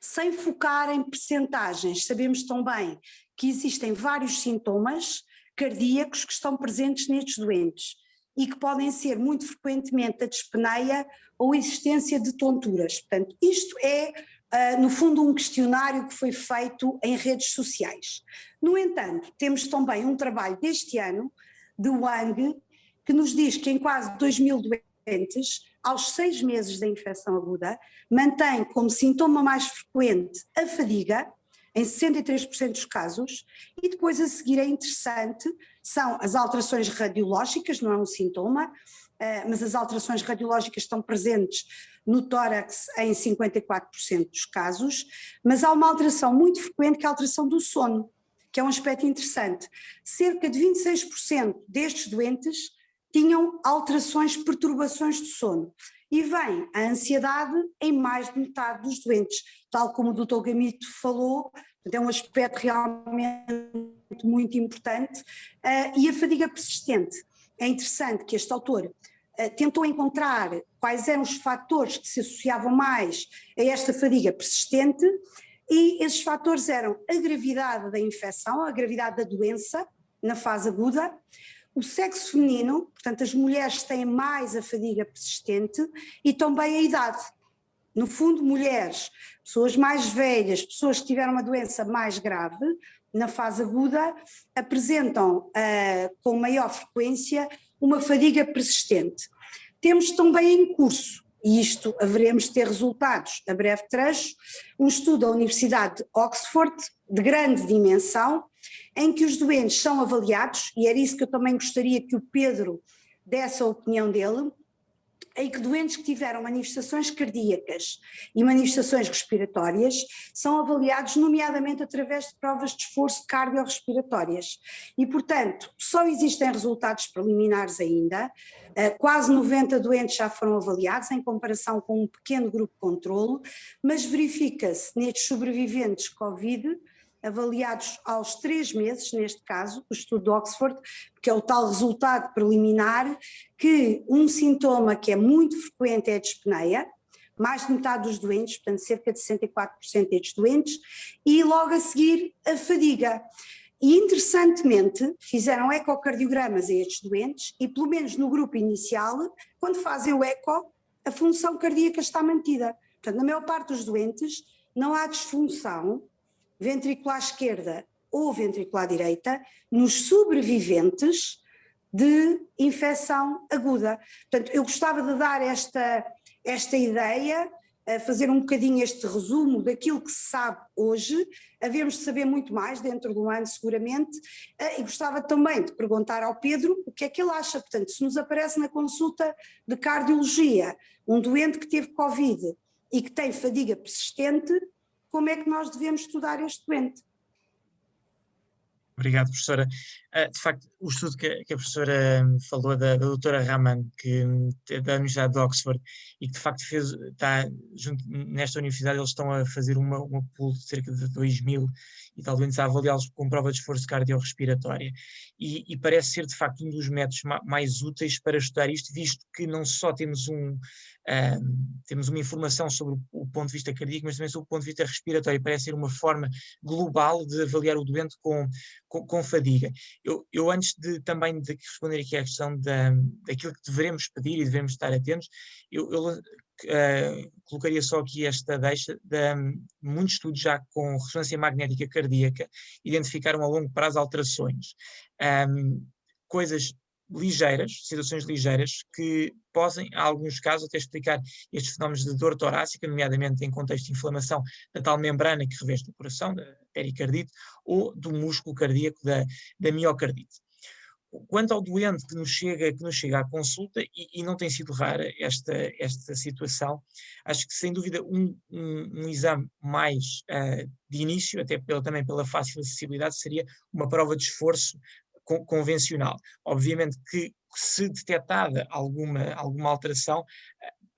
Sem focar em percentagens, sabemos também que existem vários sintomas cardíacos que estão presentes nestes doentes e que podem ser muito frequentemente a dispneia ou a existência de tonturas. Portanto, isto é no fundo um questionário que foi feito em redes sociais. No entanto, temos também um trabalho deste ano de Wang que nos diz que em quase 2.000 doentes, aos 6 meses da infecção aguda, mantém como sintoma mais frequente a fadiga, em 63% dos casos, e depois a seguir é interessante, são as alterações radiológicas, não é um sintoma, mas as alterações radiológicas estão presentes no tórax em 54% dos casos, mas há uma alteração muito frequente que é a alteração do sono, que é um aspecto interessante. Cerca de 26% destes doentes tinham alterações, perturbações de sono, e vem a ansiedade em mais de metade dos doentes, tal como o Dr. Gamito falou, é um aspecto realmente muito importante, e a fadiga persistente. É interessante que este autor tentou encontrar quais eram os fatores que se associavam mais a esta fadiga persistente, e esses fatores eram a gravidade da infecção, a gravidade da doença na fase aguda, o sexo feminino, portanto as mulheres têm mais a fadiga persistente, e também a idade. No fundo, mulheres, pessoas mais velhas, pessoas que tiveram uma doença mais grave na fase aguda, apresentam com maior frequência uma fadiga persistente. Temos também em curso, e isto haveremos de ter resultados a breve trecho, um estudo da Universidade de Oxford, de grande dimensão, em que os doentes são avaliados, e era isso que eu também gostaria que o Pedro desse a opinião dele, em que doentes que tiveram manifestações cardíacas e manifestações respiratórias são avaliados nomeadamente através de provas de esforço cardiorrespiratórias. E, portanto, só existem resultados preliminares ainda, quase 90 doentes já foram avaliados em comparação com um pequeno grupo de controlo, mas verifica-se nestes sobreviventes Covid, avaliados aos 3 meses, neste caso, o estudo de Oxford, que é o tal resultado preliminar, que um sintoma que é muito frequente é a dispneia, mais de metade dos doentes, portanto cerca de 64% destes doentes, e logo a seguir a fadiga. E interessantemente fizeram ecocardiogramas a estes doentes e pelo menos no grupo inicial, quando fazem o eco, a função cardíaca está mantida. Portanto, na maior parte dos doentes não há disfunção ventricular esquerda ou ventricular direita nos sobreviventes de infecção aguda. Portanto, eu gostava de dar esta ideia, fazer um bocadinho este resumo daquilo que se sabe hoje. Havemos de saber muito mais dentro do ano, seguramente, e gostava também de perguntar ao Pedro o que é que ele acha. Portanto, se nos aparece na consulta de cardiologia um doente que teve Covid e que tem fadiga persistente, como é que nós devemos estudar este doente? Obrigado, professora. De facto, o estudo que a professora falou da doutora Raman, da Universidade de Oxford, e que de facto está junto nesta universidade, eles estão a fazer uma pool de cerca de 2.000 e tal doentes, a avaliá-los com prova de esforço cardiorrespiratória. E parece ser de facto um dos métodos mais úteis para estudar isto, visto que não só temos uma informação sobre o ponto de vista cardíaco, mas também sobre o ponto de vista respiratório. Parece ser uma forma global de avaliar o doente com fadiga. Eu antes também de responder aqui à questão daquilo que devemos pedir e devemos estar atentos, eu colocaria só aqui esta deixa de muitos estudos já com ressonância magnética cardíaca identificaram a longo prazo alterações, coisas ligeiras, situações ligeiras, que podem, em alguns casos, até explicar estes fenómenos de dor torácica, nomeadamente em contexto de inflamação da tal membrana que reveste o coração, da pericardite, ou do músculo cardíaco, da miocardite. Quanto ao doente que nos chega à consulta, e não tem sido rara esta situação, acho que sem dúvida um exame mais de início, até também pela fácil acessibilidade, seria uma prova de esforço convencional. Obviamente que se detectada alguma alteração,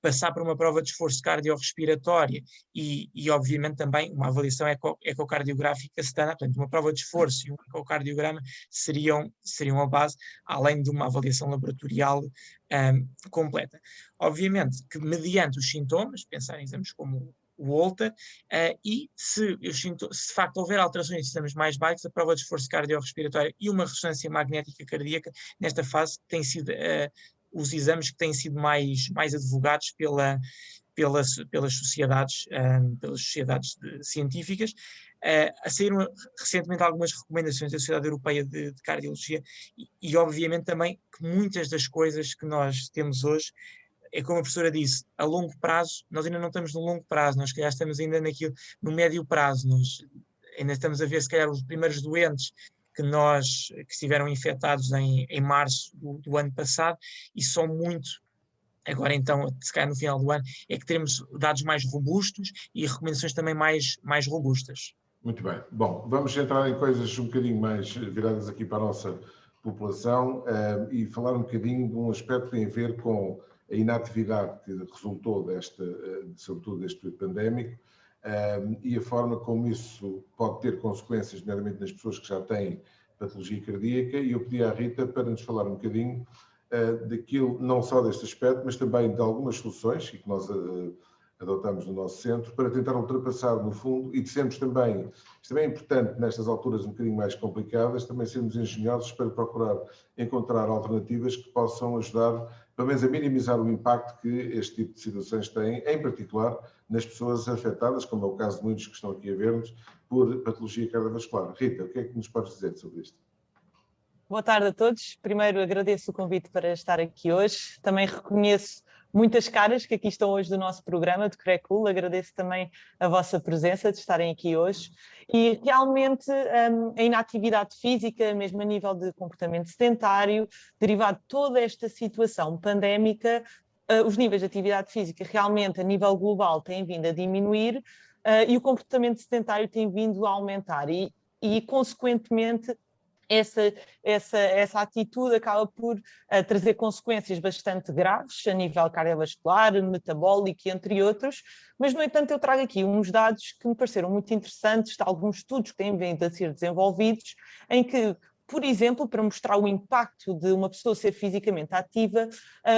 passar por uma prova de esforço cardiorrespiratória e obviamente também uma avaliação ecocardiográfica standard, portanto uma prova de esforço e um ecocardiograma seriam a base, além de uma avaliação laboratorial completa. Obviamente que mediante os sintomas, pensar em exames como o Holter, e se de facto houver alterações em sistemas mais baixos, a prova de esforço cardiorrespiratório e uma ressonância magnética cardíaca, nesta fase, têm sido os exames que têm sido mais advogados pelas sociedades científicas. Saíram recentemente algumas recomendações da Sociedade Europeia de Cardiologia e obviamente também que muitas das coisas que nós temos hoje, é como a professora disse, a longo prazo, nós ainda não estamos no longo prazo, nós se calhar estamos ainda no médio prazo, nós ainda estamos a ver se calhar os primeiros doentes que estiveram infectados em março do ano passado, e só muito, agora então, se calhar no final do ano, é que teremos dados mais robustos e recomendações também mais robustas. Muito bem. Bom, vamos entrar em coisas um bocadinho mais viradas aqui para a nossa população e falar um bocadinho de um aspecto que tem a ver com a inatividade que resultou sobretudo deste período pandémico, e a forma como isso pode ter consequências, nomeadamente nas pessoas que já têm patologia cardíaca, e eu pedi à Rita para nos falar um bocadinho daquilo, não só deste aspecto, mas também de algumas soluções que nós adotamos no nosso centro para tentar ultrapassar, no fundo, e dissemos também, isto também é importante nestas alturas um bocadinho mais complicadas, também sermos engenhosos para procurar encontrar alternativas que possam ajudar, pelo menos, a minimizar o impacto que este tipo de situações têm, em particular nas pessoas afetadas, como é o caso de muitos que estão aqui a ver-nos, por patologia cardiovascular. Rita, o que é que nos podes dizer sobre isto? Boa tarde a todos. Primeiro agradeço o convite para estar aqui hoje. Também reconheço muitas caras que aqui estão hoje do nosso programa de Crecul. Agradeço também a vossa presença de estarem aqui hoje. E realmente a inatividade física, mesmo a nível de comportamento sedentário, derivado de toda esta situação pandémica, os níveis de atividade física realmente a nível global têm vindo a diminuir e o comportamento sedentário tem vindo a aumentar e consequentemente, essa atitude acaba por trazer consequências bastante graves a nível cardiovascular, metabólico, entre outros, mas, no entanto, eu trago aqui uns dados que me pareceram muito interessantes de alguns estudos que têm vindo a ser desenvolvidos, em que, por exemplo, para mostrar o impacto de uma pessoa ser fisicamente ativa,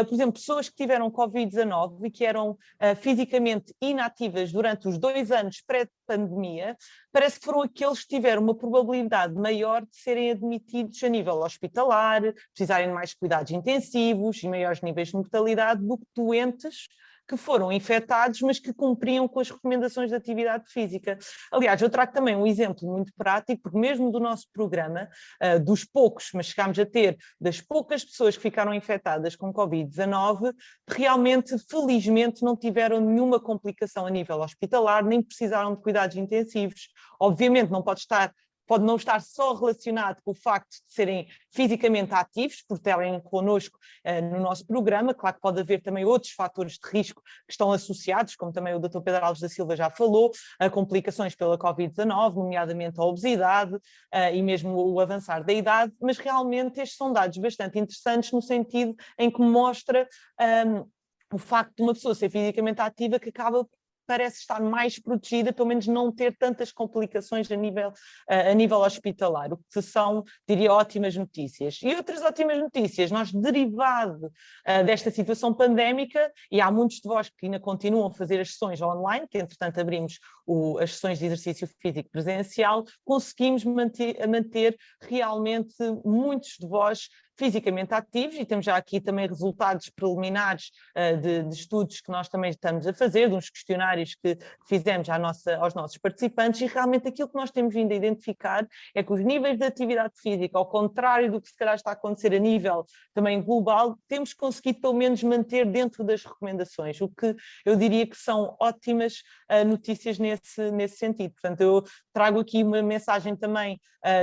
por exemplo, pessoas que tiveram Covid-19 e que eram fisicamente inativas durante os 2 anos pré-pandemia, parece que foram aqueles que tiveram uma probabilidade maior de serem admitidos a nível hospitalar, precisarem de mais cuidados intensivos e maiores níveis de mortalidade do que doentes que foram infectados, mas que cumpriam com as recomendações de atividade física. Aliás, eu trago também um exemplo muito prático, porque mesmo do nosso programa, dos poucos, mas chegámos a ter, das poucas pessoas que ficaram infectadas com Covid-19, realmente, felizmente, não tiveram nenhuma complicação a nível hospitalar, nem precisaram de cuidados intensivos. Obviamente, pode não estar só relacionado com o facto de serem fisicamente ativos, por terem connosco no nosso programa. Claro que pode haver também outros fatores de risco que estão associados, como também o Dr. Pedro Alves da Silva já falou, a complicações pela Covid-19, nomeadamente a obesidade e mesmo o avançar da idade, mas realmente estes são dados bastante interessantes no sentido em que mostra o facto de uma pessoa ser fisicamente ativa que parece estar mais protegida, pelo menos não ter tantas complicações a nível hospitalar, o que são, diria, ótimas notícias. E outras ótimas notícias, nós, derivado desta situação pandémica, e há muitos de vós que ainda continuam a fazer as sessões online, que entretanto abrimos as sessões de exercício físico presencial, conseguimos manter realmente muitos de vós fisicamente ativos, e temos já aqui também resultados preliminares de estudos que nós também estamos a fazer, de uns questionários que fizemos aos nossos participantes, e realmente aquilo que nós temos vindo a identificar é que os níveis de atividade física, ao contrário do que se calhar está a acontecer a nível também global, temos conseguido pelo menos manter dentro das recomendações, o que eu diria que são ótimas notícias nesse sentido. Portanto, eu trago aqui uma mensagem também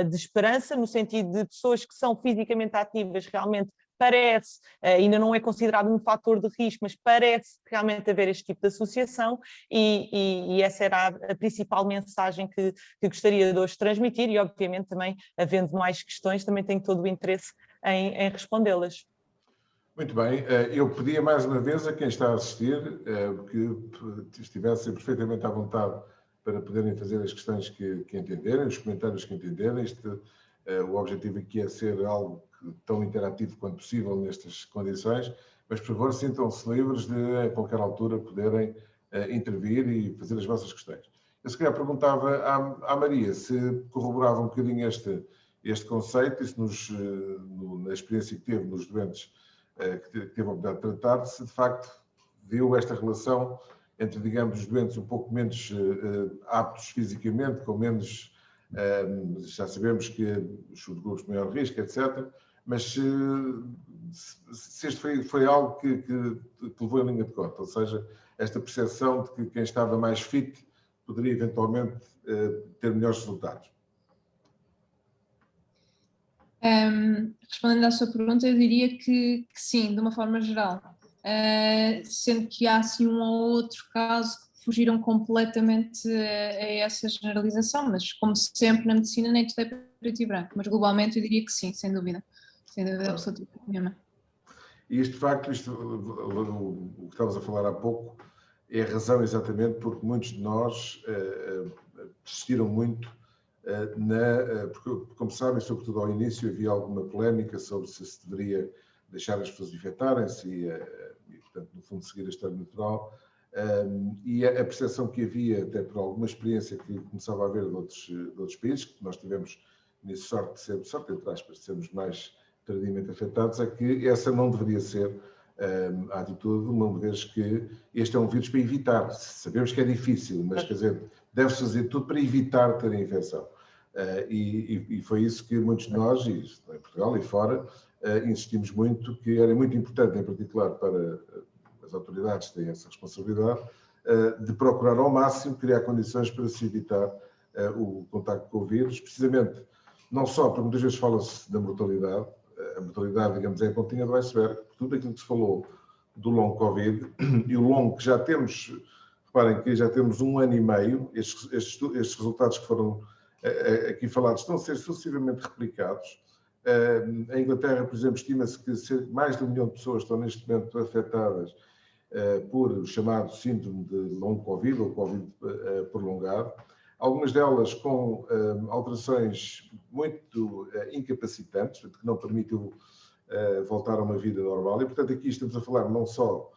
de esperança, no sentido de pessoas que são fisicamente ativas, realmente parece, ainda não é considerado um fator de risco, mas parece realmente haver este tipo de associação, e essa era a principal mensagem que gostaria de hoje transmitir, e obviamente também, havendo mais questões, também tenho todo o interesse em respondê-las. Muito bem, eu pedia mais uma vez a quem está a assistir que estivessem perfeitamente à vontade para poderem fazer as questões que entenderem, os comentários que entenderem. O objetivo aqui é ser algo tão interativo quanto possível nestas condições, mas por favor sintam-se livres de a qualquer altura poderem intervir e fazer as vossas questões. Eu se calhar perguntava à Maria se corroborava um bocadinho este conceito, e se na experiência que teve nos doentes que teve a oportunidade de tratar, se de facto viu esta relação entre, digamos, os doentes um pouco menos aptos fisicamente, com menos, já sabemos que os subgrupos de maior risco, etc., mas se este foi algo que levou em linha de conta, ou seja, esta percepção de que quem estava mais fit poderia eventualmente ter melhores resultados. Respondendo à sua pergunta, eu diria que sim, de uma forma geral, sendo que há assim um ou outro caso que fugiram completamente a essa generalização, mas como sempre na medicina nem tudo é preto e branco, mas globalmente eu diria que sim, sem dúvida absoluta nenhuma. E isto, de facto, o que estávamos a falar há pouco, é a razão exatamente porque muitos de nós desistiram muito, porque, como sabem, sobretudo ao início havia alguma polémica sobre se deveria deixar as pessoas infectarem-se e, portanto, no fundo, seguir a história natural. E a percepção que havia, até por alguma experiência que começava a haver de outros países, que nós tivemos nisso sorte, entre aspas, de sermos mais tardiamente afetados, é que essa não deveria ser a atitude, uma vez que este é um vírus para evitar. Sabemos que é difícil, mas quer dizer, deve-se fazer tudo para evitar ter a infecção. E foi isso que muitos de nós, e em Portugal e fora, insistimos muito, que era muito importante, em particular para as autoridades que têm essa responsabilidade, de procurar ao máximo criar condições para se evitar o contacto com o vírus, precisamente, não só porque muitas vezes fala-se da mortalidade, a mortalidade, digamos, é a pontinha do iceberg, tudo aquilo que se falou do long Covid, e o long que já temos, reparem que já temos 1 ano e meio, estes resultados que foram aqui falados estão a ser sucessivamente replicados. Em Inglaterra, por exemplo, estima-se que mais de 1 milhão de pessoas estão neste momento afetadas por o chamado síndrome de long Covid, ou Covid prolongado, algumas delas com alterações muito incapacitantes, que não permitem voltar a uma vida normal. E, portanto, aqui estamos a falar não só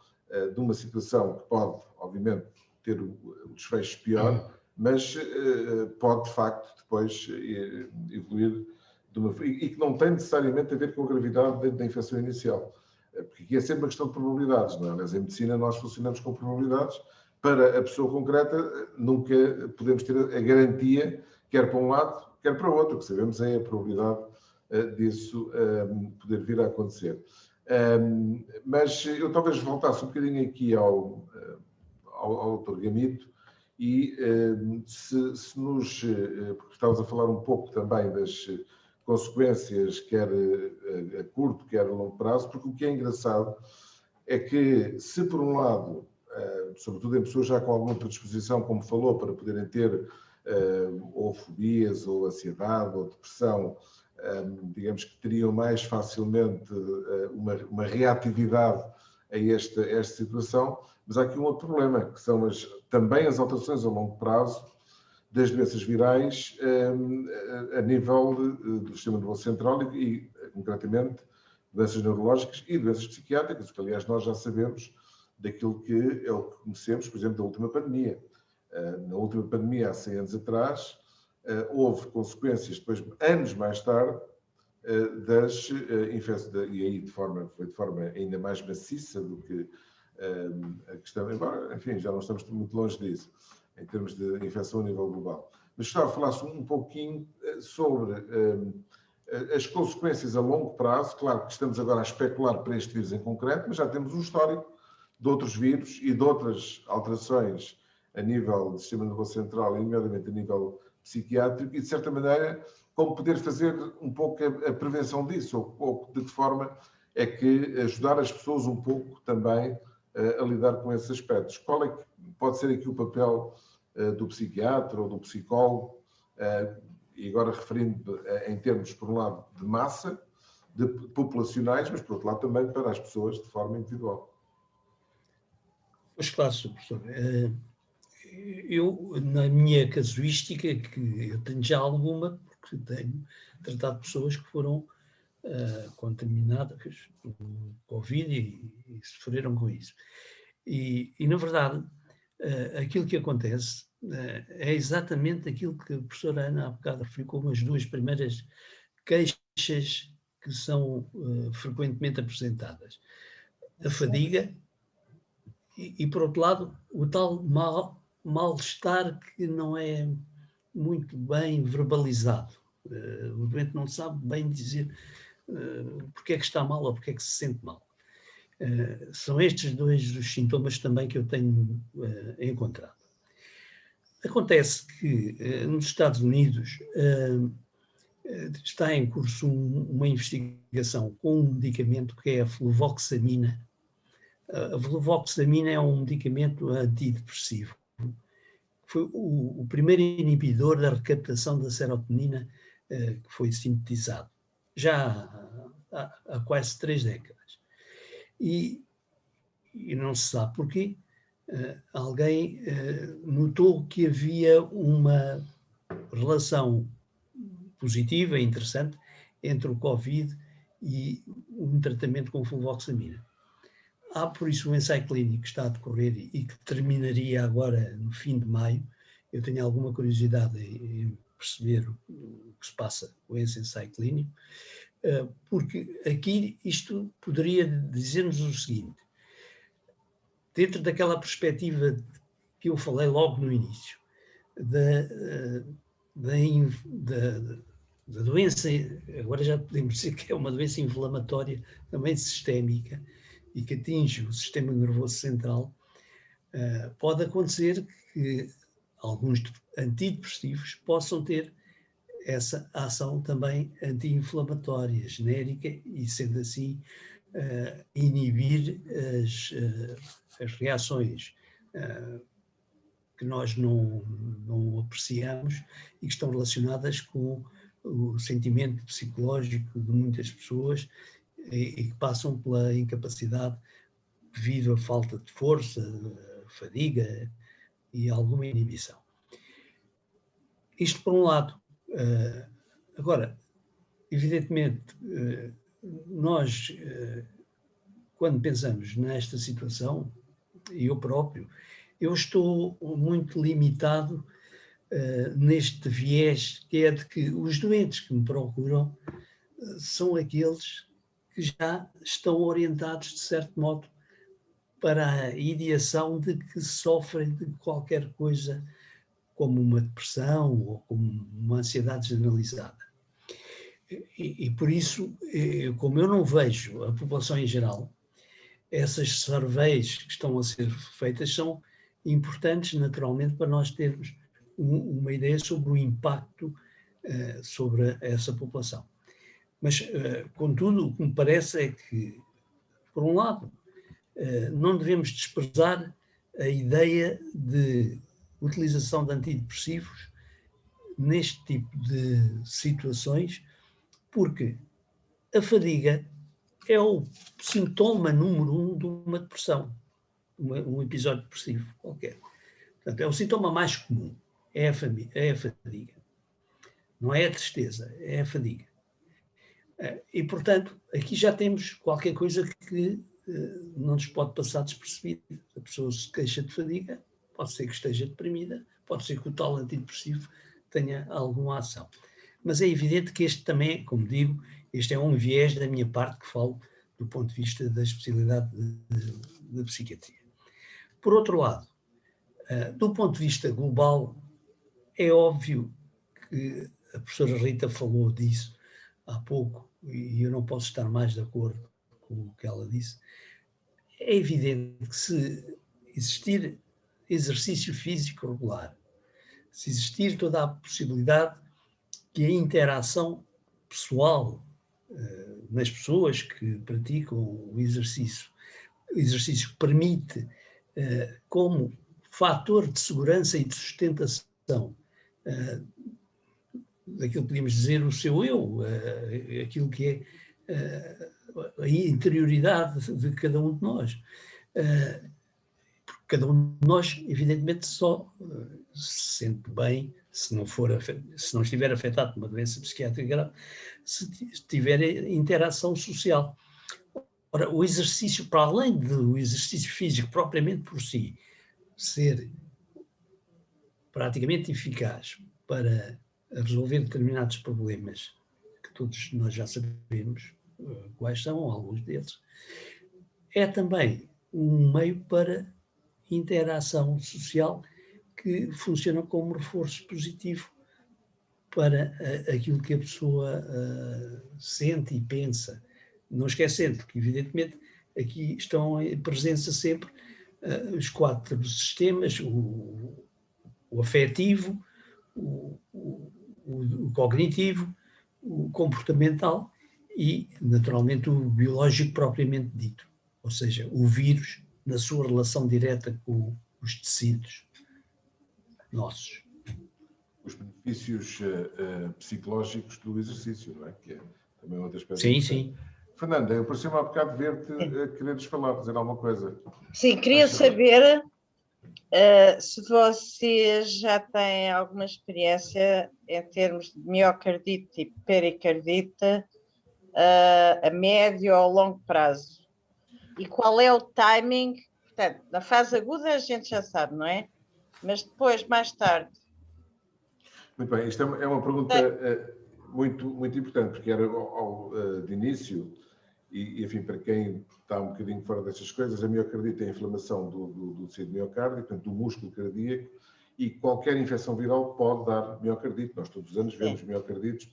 de uma situação que pode, obviamente, ter o desfecho pior, mas pode, de facto, depois evoluir e que não tem necessariamente a ver com a gravidade da infecção inicial. porque aqui é sempre uma questão de probabilidades, não é? Mas em medicina nós funcionamos com probabilidades. Para a pessoa concreta, nunca podemos ter a garantia, quer para um lado, quer para o outro. O que sabemos é a probabilidade disso poder vir a acontecer. Mas eu talvez voltasse um bocadinho aqui ao Dr. Gamito e se nos... porque estávamos a falar um pouco também das consequências, quer a curto, quer a longo prazo, porque o que é engraçado é que, se por um lado, sobretudo em pessoas já com alguma predisposição, como falou, para poderem ter ou fobias, ou ansiedade, ou depressão, digamos que teriam mais facilmente uma reatividade a esta situação, mas há aqui um outro problema, que são também as alterações a longo prazo das doenças virais a nível do sistema nervoso central e concretamente, doenças neurológicas e doenças psiquiátricas, que aliás nós já sabemos daquilo que é o que conhecemos, por exemplo, da última pandemia. Na última pandemia, há 100 anos atrás, houve consequências, depois, anos mais tarde, das infecções, e aí foi de forma ainda mais maciça do que a questão, embora, enfim, já não estamos muito longe disso, em termos de infecção a nível global. Mas gostava de falar um pouquinho sobre as consequências a longo prazo. Claro que estamos agora a especular para este vírus em concreto, mas já temos um histórico de outros vírus e de outras alterações a nível do sistema nervoso central, e nomeadamente a nível psiquiátrico, e de certa maneira como poder fazer um pouco a prevenção disso, ou de que forma é que ajudar as pessoas um pouco também a lidar com esses aspectos. Qual é que pode ser aqui o papel do psiquiatra ou do psicólogo, e agora referindo em termos, por um lado, de massa, de populacionais, mas por outro lado também para as pessoas de forma individual? Pois claro, Sr. Professor. Eu, na minha casuística, que eu tenho já alguma, porque tenho tratado pessoas que foram contaminadas por Covid e sofreram com isso. E na verdade, aquilo que acontece é exatamente aquilo que a professora Ana há bocado referiu como as duas primeiras queixas que são frequentemente apresentadas. A fadiga e, por outro lado, o tal mal-estar que não é muito bem verbalizado. O doente não sabe bem dizer porque é que está mal ou porque é que se sente mal. São estes dois os sintomas também que eu tenho encontrado. Acontece que nos Estados Unidos está em curso uma investigação com um medicamento que é a fluvoxamina. A fluvoxamina é um medicamento antidepressivo. Foi o primeiro inibidor da recaptação da serotonina que foi sintetizado, já há quase 3 décadas. E não se sabe porquê, alguém notou que havia uma relação positiva e interessante entre o Covid e um tratamento com fluvoxamina. Há, por isso, um ensaio clínico que está a decorrer e que terminaria agora no fim de maio. Eu tenho alguma curiosidade em perceber o que se passa com esse ensaio clínico, porque aqui isto poderia dizer-nos o seguinte: dentro daquela perspectiva que eu falei logo no início, da doença, agora já podemos dizer que é uma doença inflamatória também sistémica e que atinge o sistema nervoso central, pode acontecer que alguns antidepressivos possam ter essa ação também anti-inflamatória genérica e, sendo assim, inibir as reações que nós não apreciamos e que estão relacionadas com o sentimento psicológico de muitas pessoas e que passam pela incapacidade devido à falta de força, fadiga e alguma inibição. Isto por um lado. Agora, evidentemente, nós, quando pensamos nesta situação, eu próprio, eu estou muito limitado neste viés, que é de que os doentes que me procuram são aqueles que já estão orientados, de certo modo, para a ideação de que sofrem de qualquer coisa como uma depressão ou como uma ansiedade generalizada. E por isso, como eu não vejo a população em geral, essas surveys que estão a ser feitas são importantes, naturalmente, para nós termos uma ideia sobre o impacto sobre essa população. Mas, contudo, o que me parece é que, por um lado, não devemos desprezar a ideia de utilização de antidepressivos neste tipo de situações, porque a fadiga é o sintoma número 1 de uma depressão, um episódio depressivo qualquer. Portanto, é o sintoma mais comum, é a fadiga. Não é a tristeza, é a fadiga. E, portanto, aqui já temos qualquer coisa que não nos pode passar despercebido. A pessoa se queixa de fadiga, pode ser que esteja deprimida, pode ser que o tal antidepressivo tenha alguma ação. Mas é evidente que este também, como digo, este é um viés da minha parte que falo do ponto de vista da especialidade de psiquiatria. Por outro lado, do ponto de vista global, é óbvio que a professora Rita falou disso há pouco, e eu não posso estar mais de acordo com o que ela disse. É evidente que se existir exercício físico regular, se existir toda a possibilidade que a interação pessoal nas pessoas que praticam o exercício permite, como fator de segurança e de sustentação, daquilo que podíamos dizer o seu eu, aquilo que é a interioridade de cada um de nós. Porque cada um de nós, evidentemente, só se sente bem se não estiver afetado por uma doença psiquiátrica grave, se tiver interação social. Ora, o exercício, para além do exercício físico propriamente por si, ser praticamente eficaz para resolver determinados problemas, que todos nós já sabemos quais são, alguns deles, é também um meio para interação social que funciona como reforço positivo para aquilo que a pessoa sente e pensa. Não esquecendo que, evidentemente, aqui estão em presença sempre os 4 sistemas, o afetivo, o cognitivo, o comportamental e, naturalmente, o biológico propriamente dito. Ou seja, o vírus na sua relação direta com os tecidos nossos. Os benefícios psicológicos do exercício, não é? Que é também outra aspecto. Sim, sim. Fernanda, eu parecia-me há bocado ver-te quereres falar, dizer alguma coisa. Sim, queria saber se vocês já têm alguma experiência em termos de miocardite e pericardite a médio ou longo prazo. E qual é o timing? Portanto, na fase aguda a gente já sabe, não é? Mas depois, mais tarde. Muito bem, isto é uma pergunta muito, muito importante, porque era de início, e enfim, para quem está um bocadinho fora destas coisas, a miocardite é a inflamação do tecido miocárdio, portanto, do músculo cardíaco, e qualquer infecção viral pode dar miocardite. Nós todos os anos vemos miocardites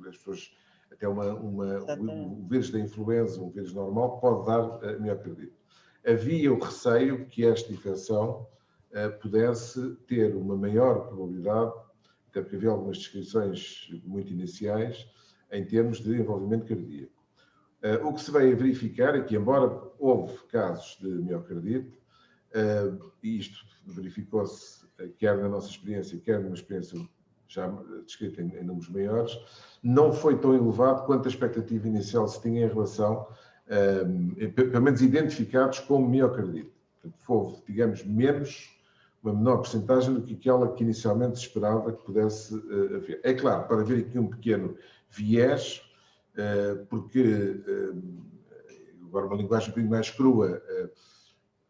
as pessoas, até o vírus da influenza, um vírus normal, pode dar miocardite. Havia o receio que esta infecção pudesse ter uma maior probabilidade, até porque havia algumas descrições muito iniciais, em termos de envolvimento cardíaco. O que se veio a verificar é que, embora houve casos de miocardite, e isto verificou-se quer na nossa experiência, quer numa experiência já descrita em números maiores, não foi tão elevado quanto a expectativa inicial se tinha em relação, pelo menos identificados como miocardite. Portanto, houve, digamos, uma menor percentagem do que aquela que inicialmente se esperava que pudesse haver. É claro, para haver aqui um pequeno viés, porque, agora uma linguagem um bocadinho mais crua,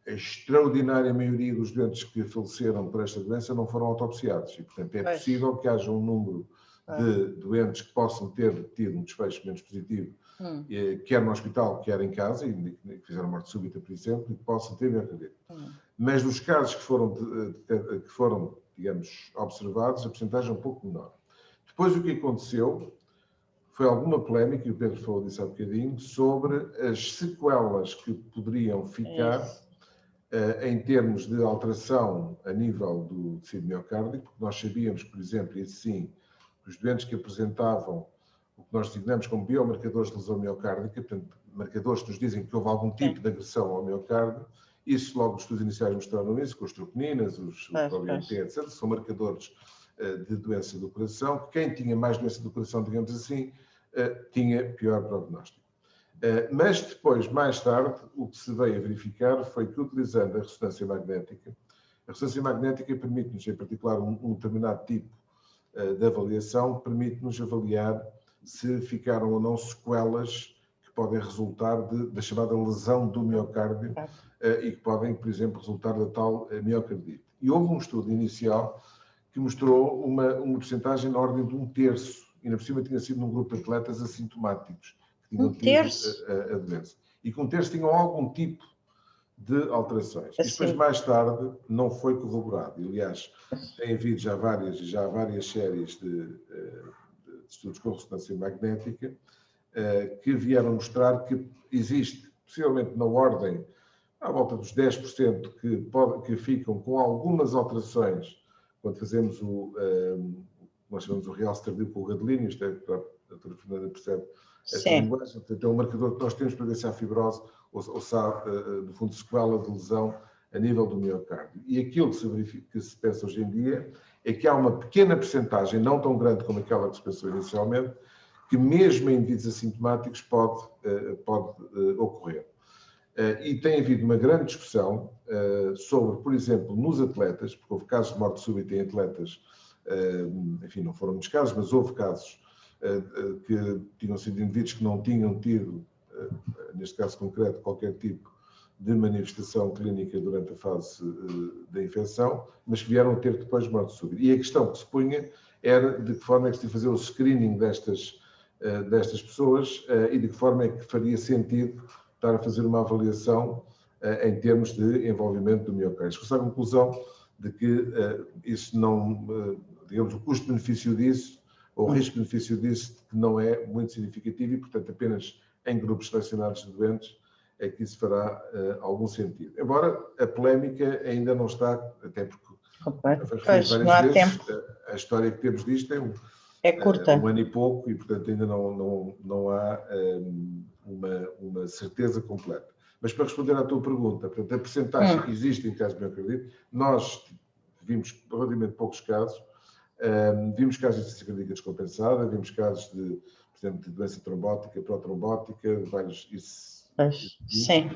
a extraordinária maioria dos doentes que faleceram por esta doença não foram autopsiados e, portanto, é possível que haja um número de doentes que possam ter tido um desfecho menos positivo quer no hospital, quer em casa, e que fizeram morte súbita, por exemplo, e que possam ter miocardite. Mas nos casos que foram, digamos, observados, a percentagem é um pouco menor. Depois o que aconteceu foi alguma polémica, e o Pedro falou disso há bocadinho, sobre as sequelas que poderiam ficar em termos de alteração a nível do tecido miocárdico, porque nós sabíamos, por exemplo, e assim, os doentes que apresentavam o que nós designamos como biomarcadores de lesão miocárdica, portanto, marcadores que nos dizem que houve algum tipo de agressão ao miocárdio, isso logo os estudos iniciais mostraram isso, com as troponinas, os ProBNP, etc., são marcadores de doença do coração, que quem tinha mais doença do coração, digamos assim, tinha pior prognóstico. Mas depois, mais tarde, o que se veio a verificar foi que, utilizando a ressonância magnética permite-nos, em particular, um determinado tipo de avaliação, permite-nos avaliar se ficaram ou não sequelas que podem resultar da chamada lesão do miocárdio e que podem, por exemplo, resultar da tal miocardite. E houve um estudo inicial que mostrou uma percentagem na ordem de 1/3, e na por cima tinha sido num grupo de atletas assintomáticos que tinham tido a doença. E que 1/3 tinham algum tipo de alterações. Assim. E depois, mais tarde, não foi corroborado. E, aliás, tem havido já várias séries de estudos com ressonância magnética que vieram mostrar que existe, possivelmente na ordem, à volta dos 10% que ficam com algumas alterações quando fazemos nós chamamos o realce tardio com o Gadelini, isto é para a doutora Fernanda percebe esta linguagem, portanto é um marcador que nós temos para ver se há fibrose ou se há, no fundo, sequela de lesão a nível do miocárdio. E aquilo que se pensa hoje em dia é que há uma pequena percentagem, não tão grande como aquela que se pensou inicialmente, que mesmo em indivíduos assintomáticos pode ocorrer. E tem havido uma grande discussão sobre, por exemplo, nos atletas, porque houve casos de morte súbita em atletas, enfim, não foram muitos casos, mas houve casos que tinham sido indivíduos que não tinham tido, neste caso concreto, qualquer tipo de manifestação clínica durante a fase da infecção, mas que vieram a ter depois morte súbita. E a questão que se punha era de que forma é que se ia fazer o screening destas pessoas e de que forma é que faria sentido estar a fazer uma avaliação em termos de envolvimento do miocárdio. Chegou-se à conclusão de que isso não, digamos, o custo-benefício disso, ou o risco-benefício disso, que não é muito significativo e, portanto, apenas em grupos selecionados de doentes é que isso fará algum sentido. Embora a polémica ainda não está, até porque não há tempo. A história que temos disto é curta. 1 ano e pouco e, portanto, ainda não há uma certeza completa. Mas para responder à tua pergunta, portanto, a percentagem que existe em casos de miocardite, nós vimos relativamente poucos casos, vimos casos de insuficiência cardíaca descompensada, vimos casos de, por exemplo, de doença trombótica, protrombótica, vários... Sim.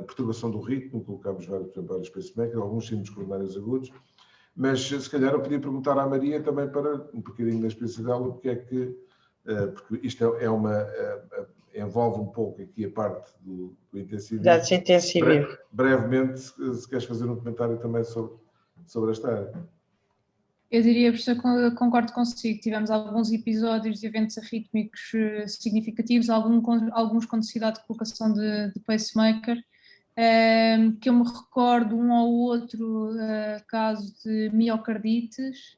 Perturbação do ritmo, colocámos vários pacemakers, alguns síndromes coronários agudos, mas se calhar eu podia perguntar à Maria também para um bocadinho da experiência dela, porque é que, porque isto envolve um pouco aqui a parte do intensivismo. Dados intensivos. Brevemente, se queres fazer um comentário também sobre esta área. Eu diria, professor, concordo consigo, tivemos alguns episódios de eventos arrítmicos significativos, alguns com necessidade de colocação de pacemaker, que eu me recordo um ou outro caso de miocardites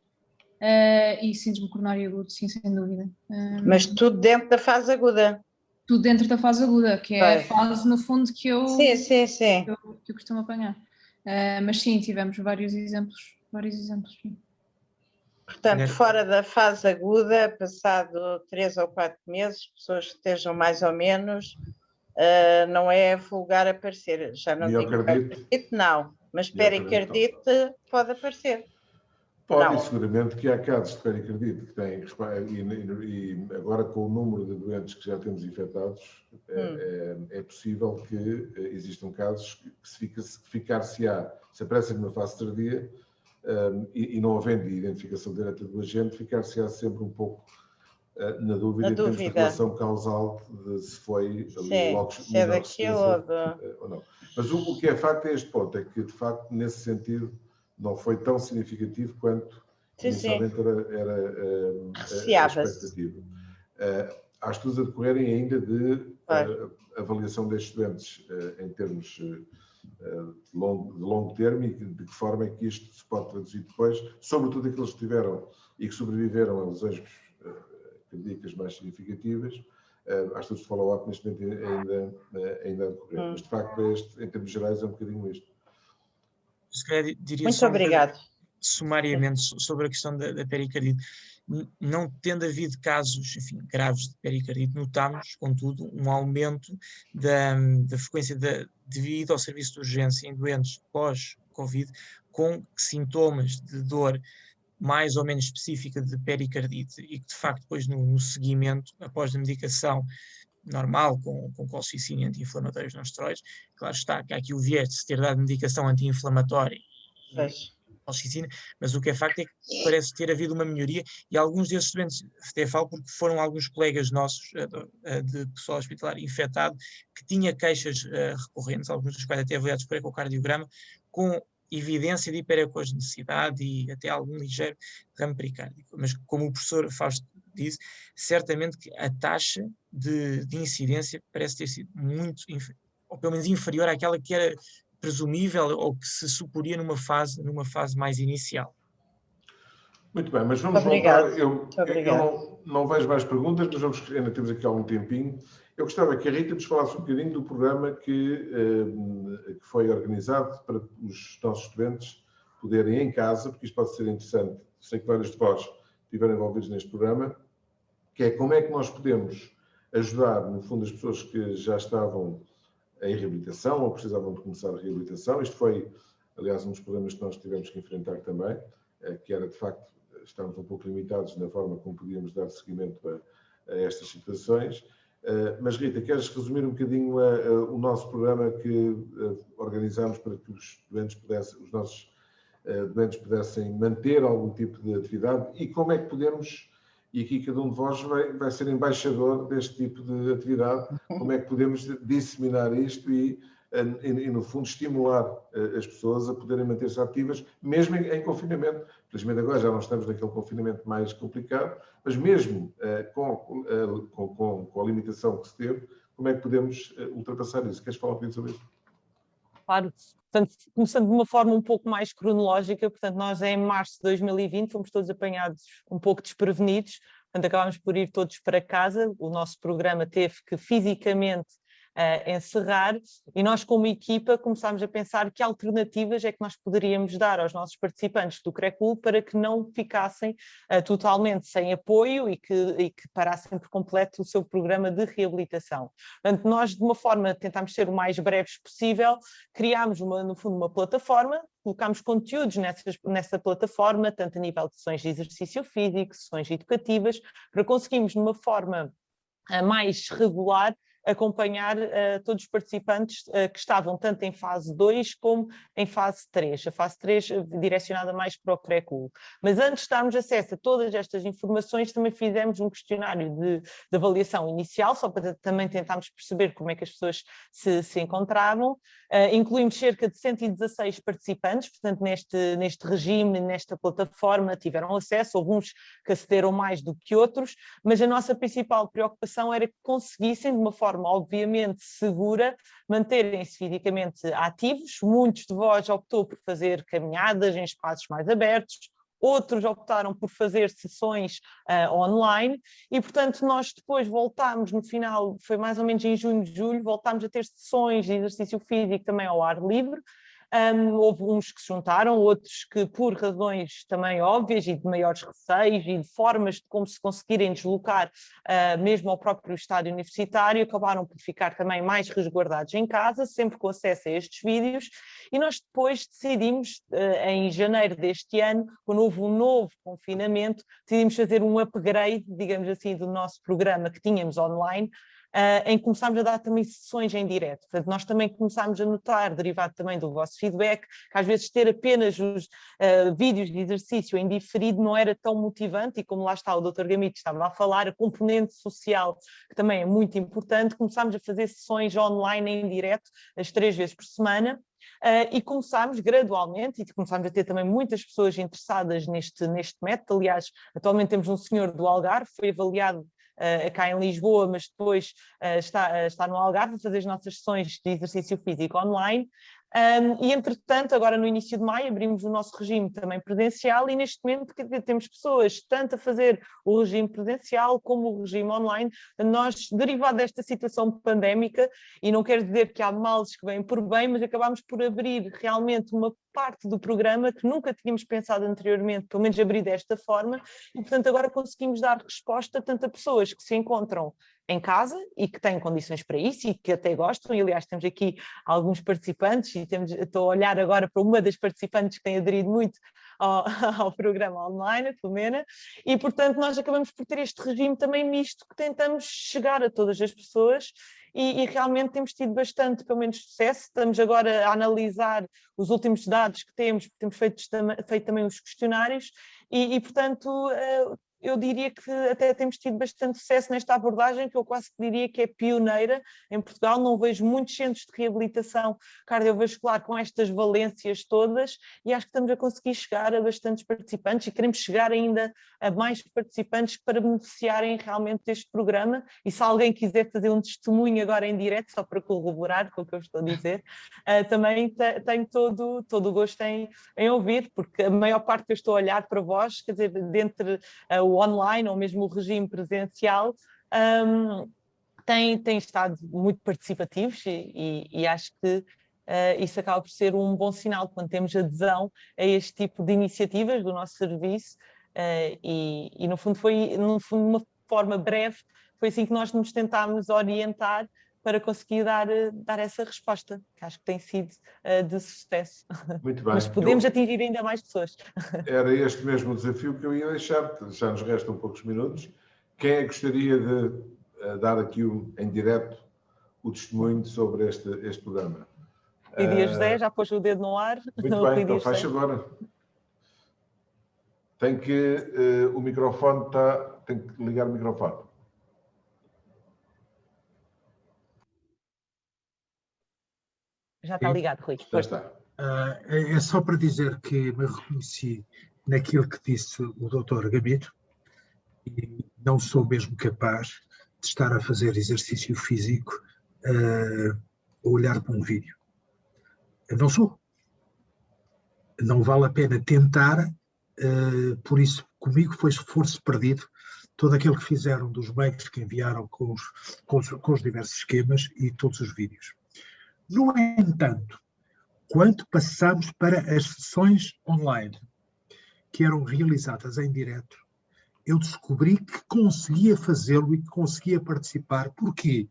e síndrome coronário agudo, sim, sem dúvida. Mas tudo dentro da fase aguda. Tudo dentro da fase aguda, que é a fase, no fundo, que eu costumo apanhar. Mas sim, tivemos vários exemplos, sim. Portanto, fora da fase aguda, passado 3 ou 4 meses, pessoas que estejam mais ou menos, não é vulgar aparecer. Já não digo cardite, não, mas pericardite pode aparecer. Pode, e seguramente que há casos de pericardite que têm, e agora com o número de doentes que já temos infectados, é possível que existam casos que se aparecem numa fase tardia, e não havendo identificação direta do agente, ficar-se-á sempre um pouco na dúvida em termos de relação causal de se foi logo se é daquilo ou não. Mas o que é facto é este ponto, é que de facto nesse sentido não foi tão significativo quanto inicialmente era a expectativa. há estudos a decorrerem ainda de avaliação destes estudantes em termos de longo termo e de que forma é que isto se pode traduzir depois, sobretudo aqueles que tiveram e que sobreviveram a lesões cardíacas mais significativas. Há estudos de follow-up neste momento ainda a decorrer, mas de facto em termos gerais é um bocadinho isto. Diria Muito só obrigado. Sumariamente sobre a questão da pericardite. Não tendo havido casos, enfim, graves de pericardite, notamos, contudo, um aumento da frequência devido ao serviço de urgência em doentes pós-Covid com sintomas de dor mais ou menos específica de pericardite e que, de facto, depois no seguimento, após a medicação normal, com colchicina e anti-inflamatórios não esteroides, claro está que há aqui o viés de se ter dado medicação anti-inflamatória colchicina, mas o que é facto é que parece ter havido uma melhoria e alguns desses estudantes, até falo porque foram alguns colegas nossos de pessoal hospitalar infectado que tinha queixas recorrentes, alguns dos quais até avaliados por ecocardiograma, com evidência de hiperecogenicidade e até algum ligeiro derrame pericárdico. Mas como o professor Fausto disse, certamente que a taxa de incidência parece ter sido muito, ou pelo menos inferior àquela que era presumível ou que se suporia numa fase mais inicial. Muito bem, mas vamos voltar. Eu não vejo mais perguntas, mas ainda temos aqui algum tempinho. Eu gostava que a Rita nos falasse um bocadinho do programa que foi organizado para os nossos estudantes poderem em casa, porque isto pode ser interessante, sei que vários de vós estiveram envolvidos neste programa, que é como é que nós podemos ajudar, no fundo, as pessoas que já estavam em reabilitação ou precisavam de começar a reabilitação. Isto foi, aliás, um dos problemas que nós tivemos que enfrentar também, que era, de facto, estávamos um pouco limitados na forma como podíamos dar seguimento a estas situações. Mas, Rita, queres resumir um bocadinho o nosso programa que organizámos para que os nossos doentes pudessem manter algum tipo de atividade e como é que podemos, e aqui cada um de vós vai ser embaixador deste tipo de atividade, como é que podemos disseminar isto e no fundo, estimular as pessoas a poderem manter-se ativas, mesmo em confinamento. Felizmente agora já não estamos naquele confinamento mais complicado, mas mesmo com a limitação que se teve, como é que podemos ultrapassar isso? Queres falar um pouquinho sobre isso? Claro. Portanto, começando de uma forma um pouco mais cronológica, portanto, nós em março de 2020 fomos todos apanhados um pouco desprevenidos, portanto, acabámos por ir todos para casa, o nosso programa teve que fisicamente encerrar e nós como equipa começámos a pensar que alternativas é que nós poderíamos dar aos nossos participantes do CRECUL para que não ficassem totalmente sem apoio e que parassem por completo o seu programa de reabilitação. Portanto, nós de uma forma tentámos ser o mais breves possível, criámos no fundo uma plataforma, colocámos conteúdos nessa plataforma, tanto a nível de sessões de exercício físico, sessões educativas, para conseguirmos de uma forma mais regular acompanhar todos os participantes que estavam tanto em fase 2 como em fase 3. A fase 3 direcionada mais para o CRECUL. Mas antes de darmos acesso a todas estas informações, também fizemos um questionário de avaliação inicial, só para também tentarmos perceber como é que as pessoas se encontravam. Incluímos cerca de 116 participantes, portanto, neste regime, nesta plataforma, tiveram acesso, houve uns que acederam mais do que outros, mas a nossa principal preocupação era que conseguissem, de uma forma obviamente segura, manterem-se fisicamente ativos. Muitos de vós optou por fazer caminhadas em espaços mais abertos, outros optaram por fazer sessões online e, portanto, nós depois voltámos no final, foi mais ou menos em junho, julho, voltámos a ter sessões de exercício físico também ao ar livre. Houve uns que se juntaram, outros que por razões também óbvias e de maiores receios e de formas de como se conseguirem deslocar mesmo ao próprio estádio universitário, acabaram por ficar também mais resguardados em casa, sempre com acesso a estes vídeos, e nós depois decidimos, em janeiro deste ano, quando houve um novo confinamento, decidimos fazer um upgrade, digamos assim, do nosso programa que tínhamos online, em que começámos a dar também sessões em direto. Portanto, nós também começámos a notar, derivado também do vosso feedback, que às vezes ter apenas os vídeos de exercício em diferido não era tão motivante, e como lá está o Dr. Gamito estava a falar, a componente social, que também é muito importante, começámos a fazer sessões online em direto, as 3 vezes por semana, e começámos gradualmente, e começámos a ter também muitas pessoas interessadas neste método. Aliás, atualmente temos um senhor do Algarve, foi avaliado cá em Lisboa, mas depois está no Algarve a fazer as nossas sessões de exercício físico online. E, entretanto, agora no início de maio, abrimos o nosso regime também presencial e, neste momento, temos pessoas tanto a fazer o regime presencial como o regime online. Nós, derivado desta situação pandémica, e não quero dizer que há males que vêm por bem, mas acabámos por abrir realmente uma parte do programa que nunca tínhamos pensado anteriormente, pelo menos abrir desta forma, e, portanto, agora conseguimos dar resposta tanto a pessoas que se encontram em casa e que têm condições para isso e que até gostam, e aliás temos aqui alguns participantes e estou a olhar agora para uma das participantes que tem aderido muito ao programa online, a Filomena, e portanto nós acabamos por ter este regime também misto que tentamos chegar a todas as pessoas e realmente temos tido bastante, pelo menos, sucesso. Estamos agora a analisar os últimos dados que temos feito também os questionários e portanto eu diria que até temos tido bastante sucesso nesta abordagem, que eu quase que diria que é pioneira em Portugal. Não vejo muitos centros de reabilitação cardiovascular com estas valências todas e acho que estamos a conseguir chegar a bastantes participantes e queremos chegar ainda a mais participantes para beneficiarem realmente deste programa. E se alguém quiser fazer um testemunho agora em direto, só para corroborar com o que eu estou a dizer, também tenho todo o gosto em ouvir, porque a maior parte que eu estou a olhar para vós, quer dizer, dentre o online ou mesmo o regime presencial, têm estado muito participativos e acho que isso acaba por ser um bom sinal quando temos adesão a este tipo de iniciativas do nosso serviço e no fundo de uma forma breve, foi assim que nós nos tentámos orientar para conseguir dar essa resposta, que acho que tem sido de sucesso. Muito bem. Mas podemos atingir ainda mais pessoas. Era este mesmo desafio que eu ia deixar, já nos restam poucos minutos. Quem é que gostaria de dar aqui em direto o testemunho sobre este programa? Lídia José, já pôs o dedo no ar. Muito bem, então faz agora. Tem que o microfone tem que ligar o microfone. Já está ligado, Rui. Já está. É só para dizer que me reconheci naquilo que disse o Dr. Gamito e não sou mesmo capaz de estar a fazer exercício físico a olhar para um vídeo. Eu não sou. Não vale a pena tentar, por isso comigo foi esforço perdido todo aquele que fizeram dos mails que enviaram com os diversos esquemas e todos os vídeos. No entanto, quando passamos para as sessões online, que eram realizadas em direto, eu descobri que conseguia fazê-lo e que conseguia participar. Porquê?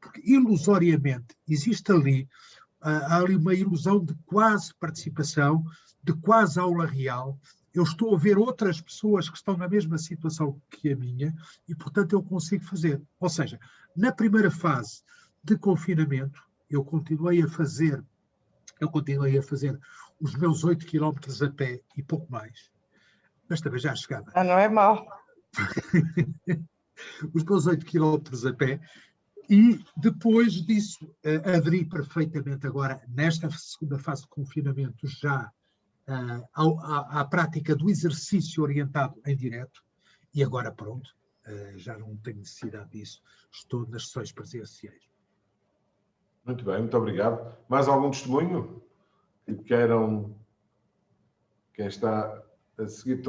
Porque ilusoriamente existe ali, há ali uma ilusão de quase participação, de quase aula real. Eu estou a ver outras pessoas que estão na mesma situação que a minha e, portanto, eu consigo fazer. Ou seja, na primeira fase de confinamento, eu continuei a fazer os meus 8 km a pé e pouco mais, mas também já chegava. Não é mau. Os meus 8 km a pé e depois disso aderi perfeitamente agora, nesta segunda fase de confinamento, já à prática do exercício orientado em direto e agora pronto, já não tenho necessidade disso, estou nas sessões presenciais. Muito bem, muito obrigado. Mais algum testemunho? E quem está a seguir,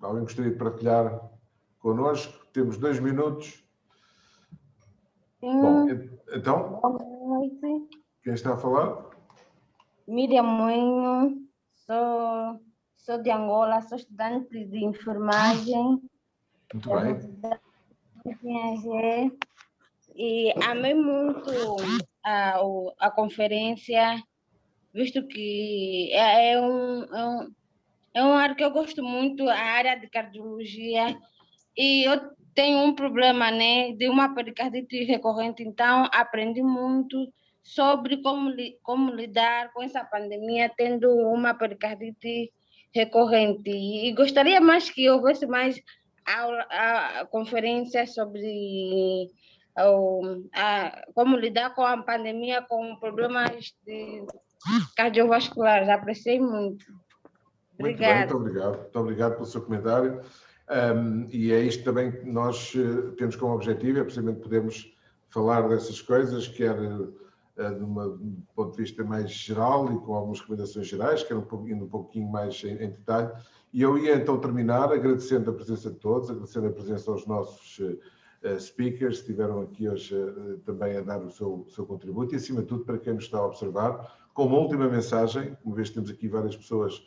alguém gostaria de partilhar connosco? Temos 2 minutos. Sim. Bom, então, Boa noite. quem está a falar? Miriam Moinho, sou de Angola, sou estudante de enfermagem. Muito bem. E amei muito a conferência, visto que é uma área que eu gosto muito, a área de cardiologia, e eu tenho um problema, né, de uma pericardite recorrente, então aprendi muito sobre como lidar com essa pandemia tendo uma pericardite recorrente. E gostaria mais que houvesse mais conferências sobre como lidar com a pandemia, com problemas cardiovasculares. Apreciei muito. Muito bem, muito obrigado. Muito obrigado pelo seu comentário. E é isto também que nós temos como objetivo, é precisamente podermos falar dessas coisas, quer de um ponto de vista mais geral e com algumas recomendações gerais, quer indo um pouquinho mais em detalhe. E eu ia então terminar agradecendo a presença de todos, agradecendo a presença aos nossos speakers que estiveram aqui hoje também a dar o seu contributo e, acima de tudo, para quem nos está a observar, com uma última mensagem, uma vez que temos aqui várias pessoas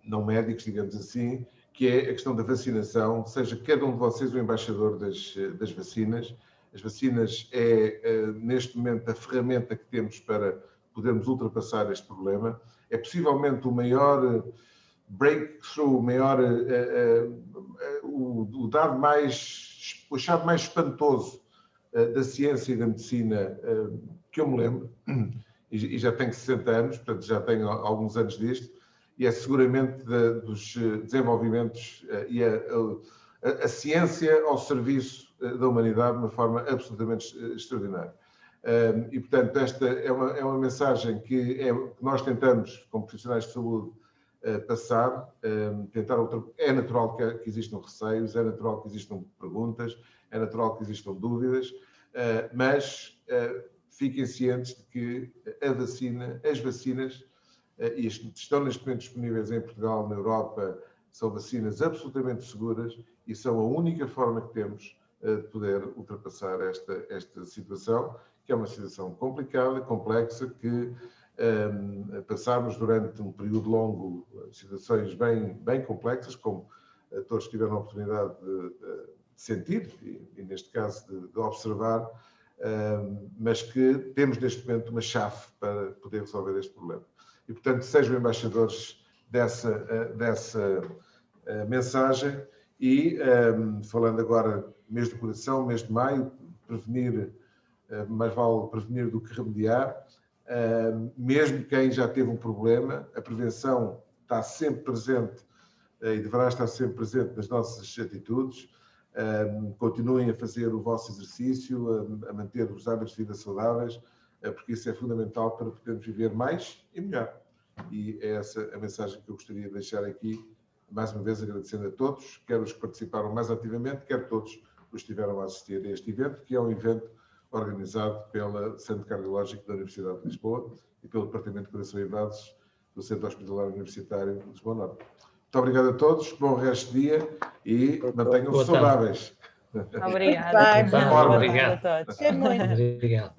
não médicos, digamos assim, que é a questão da vacinação. Seja cada um de vocês o embaixador das vacinas. As vacinas é, neste momento, a ferramenta que temos para podermos ultrapassar este problema. É possivelmente o maior breakthrough, o dado o achado mais espantoso da ciência e da medicina que eu me lembro, e já tenho 60 anos, portanto já tenho alguns anos disto, e é seguramente dos desenvolvimentos e a ciência ao serviço da humanidade de uma forma absolutamente extraordinária. E, portanto, esta é uma mensagem que nós tentamos, como profissionais de saúde, passar, é natural que existam receios, é natural que existam perguntas, é natural que existam dúvidas, mas fiquem cientes de que as vacinas, e estão neste momento disponíveis em Portugal, na Europa, são vacinas absolutamente seguras e são a única forma que temos de poder ultrapassar esta situação, que é uma situação complicada, complexa, que passarmos durante um período longo situações bem complexas, como todos tiveram a oportunidade de sentir e neste caso de observar, mas que temos neste momento uma chave para poder resolver este problema. E, portanto, sejam embaixadores dessa mensagem e, falando agora, mês do coração, mês de maio, prevenir, mais vale prevenir do que remediar. Mesmo quem já teve um problema, a prevenção está sempre presente e deverá estar sempre presente nas nossas atitudes. Continuem a fazer o vosso exercício, a manter os hábitos de vida saudáveis, porque isso é fundamental para podermos viver mais e melhor. E é essa a mensagem que eu gostaria de deixar aqui, mais uma vez agradecendo a todos, quer os que participaram mais ativamente, quer todos os que estiveram a assistir a este evento, que é um evento organizado pelo Centro Cardiológico da Universidade de Lisboa e pelo Departamento de Coração e Vasos do Centro Hospitalar Universitário de Lisboa Norte. Muito obrigado a todos, bom resto de dia e mantenham-se saudáveis. Obrigada. Bye. Obrigado a todos. Obrigado.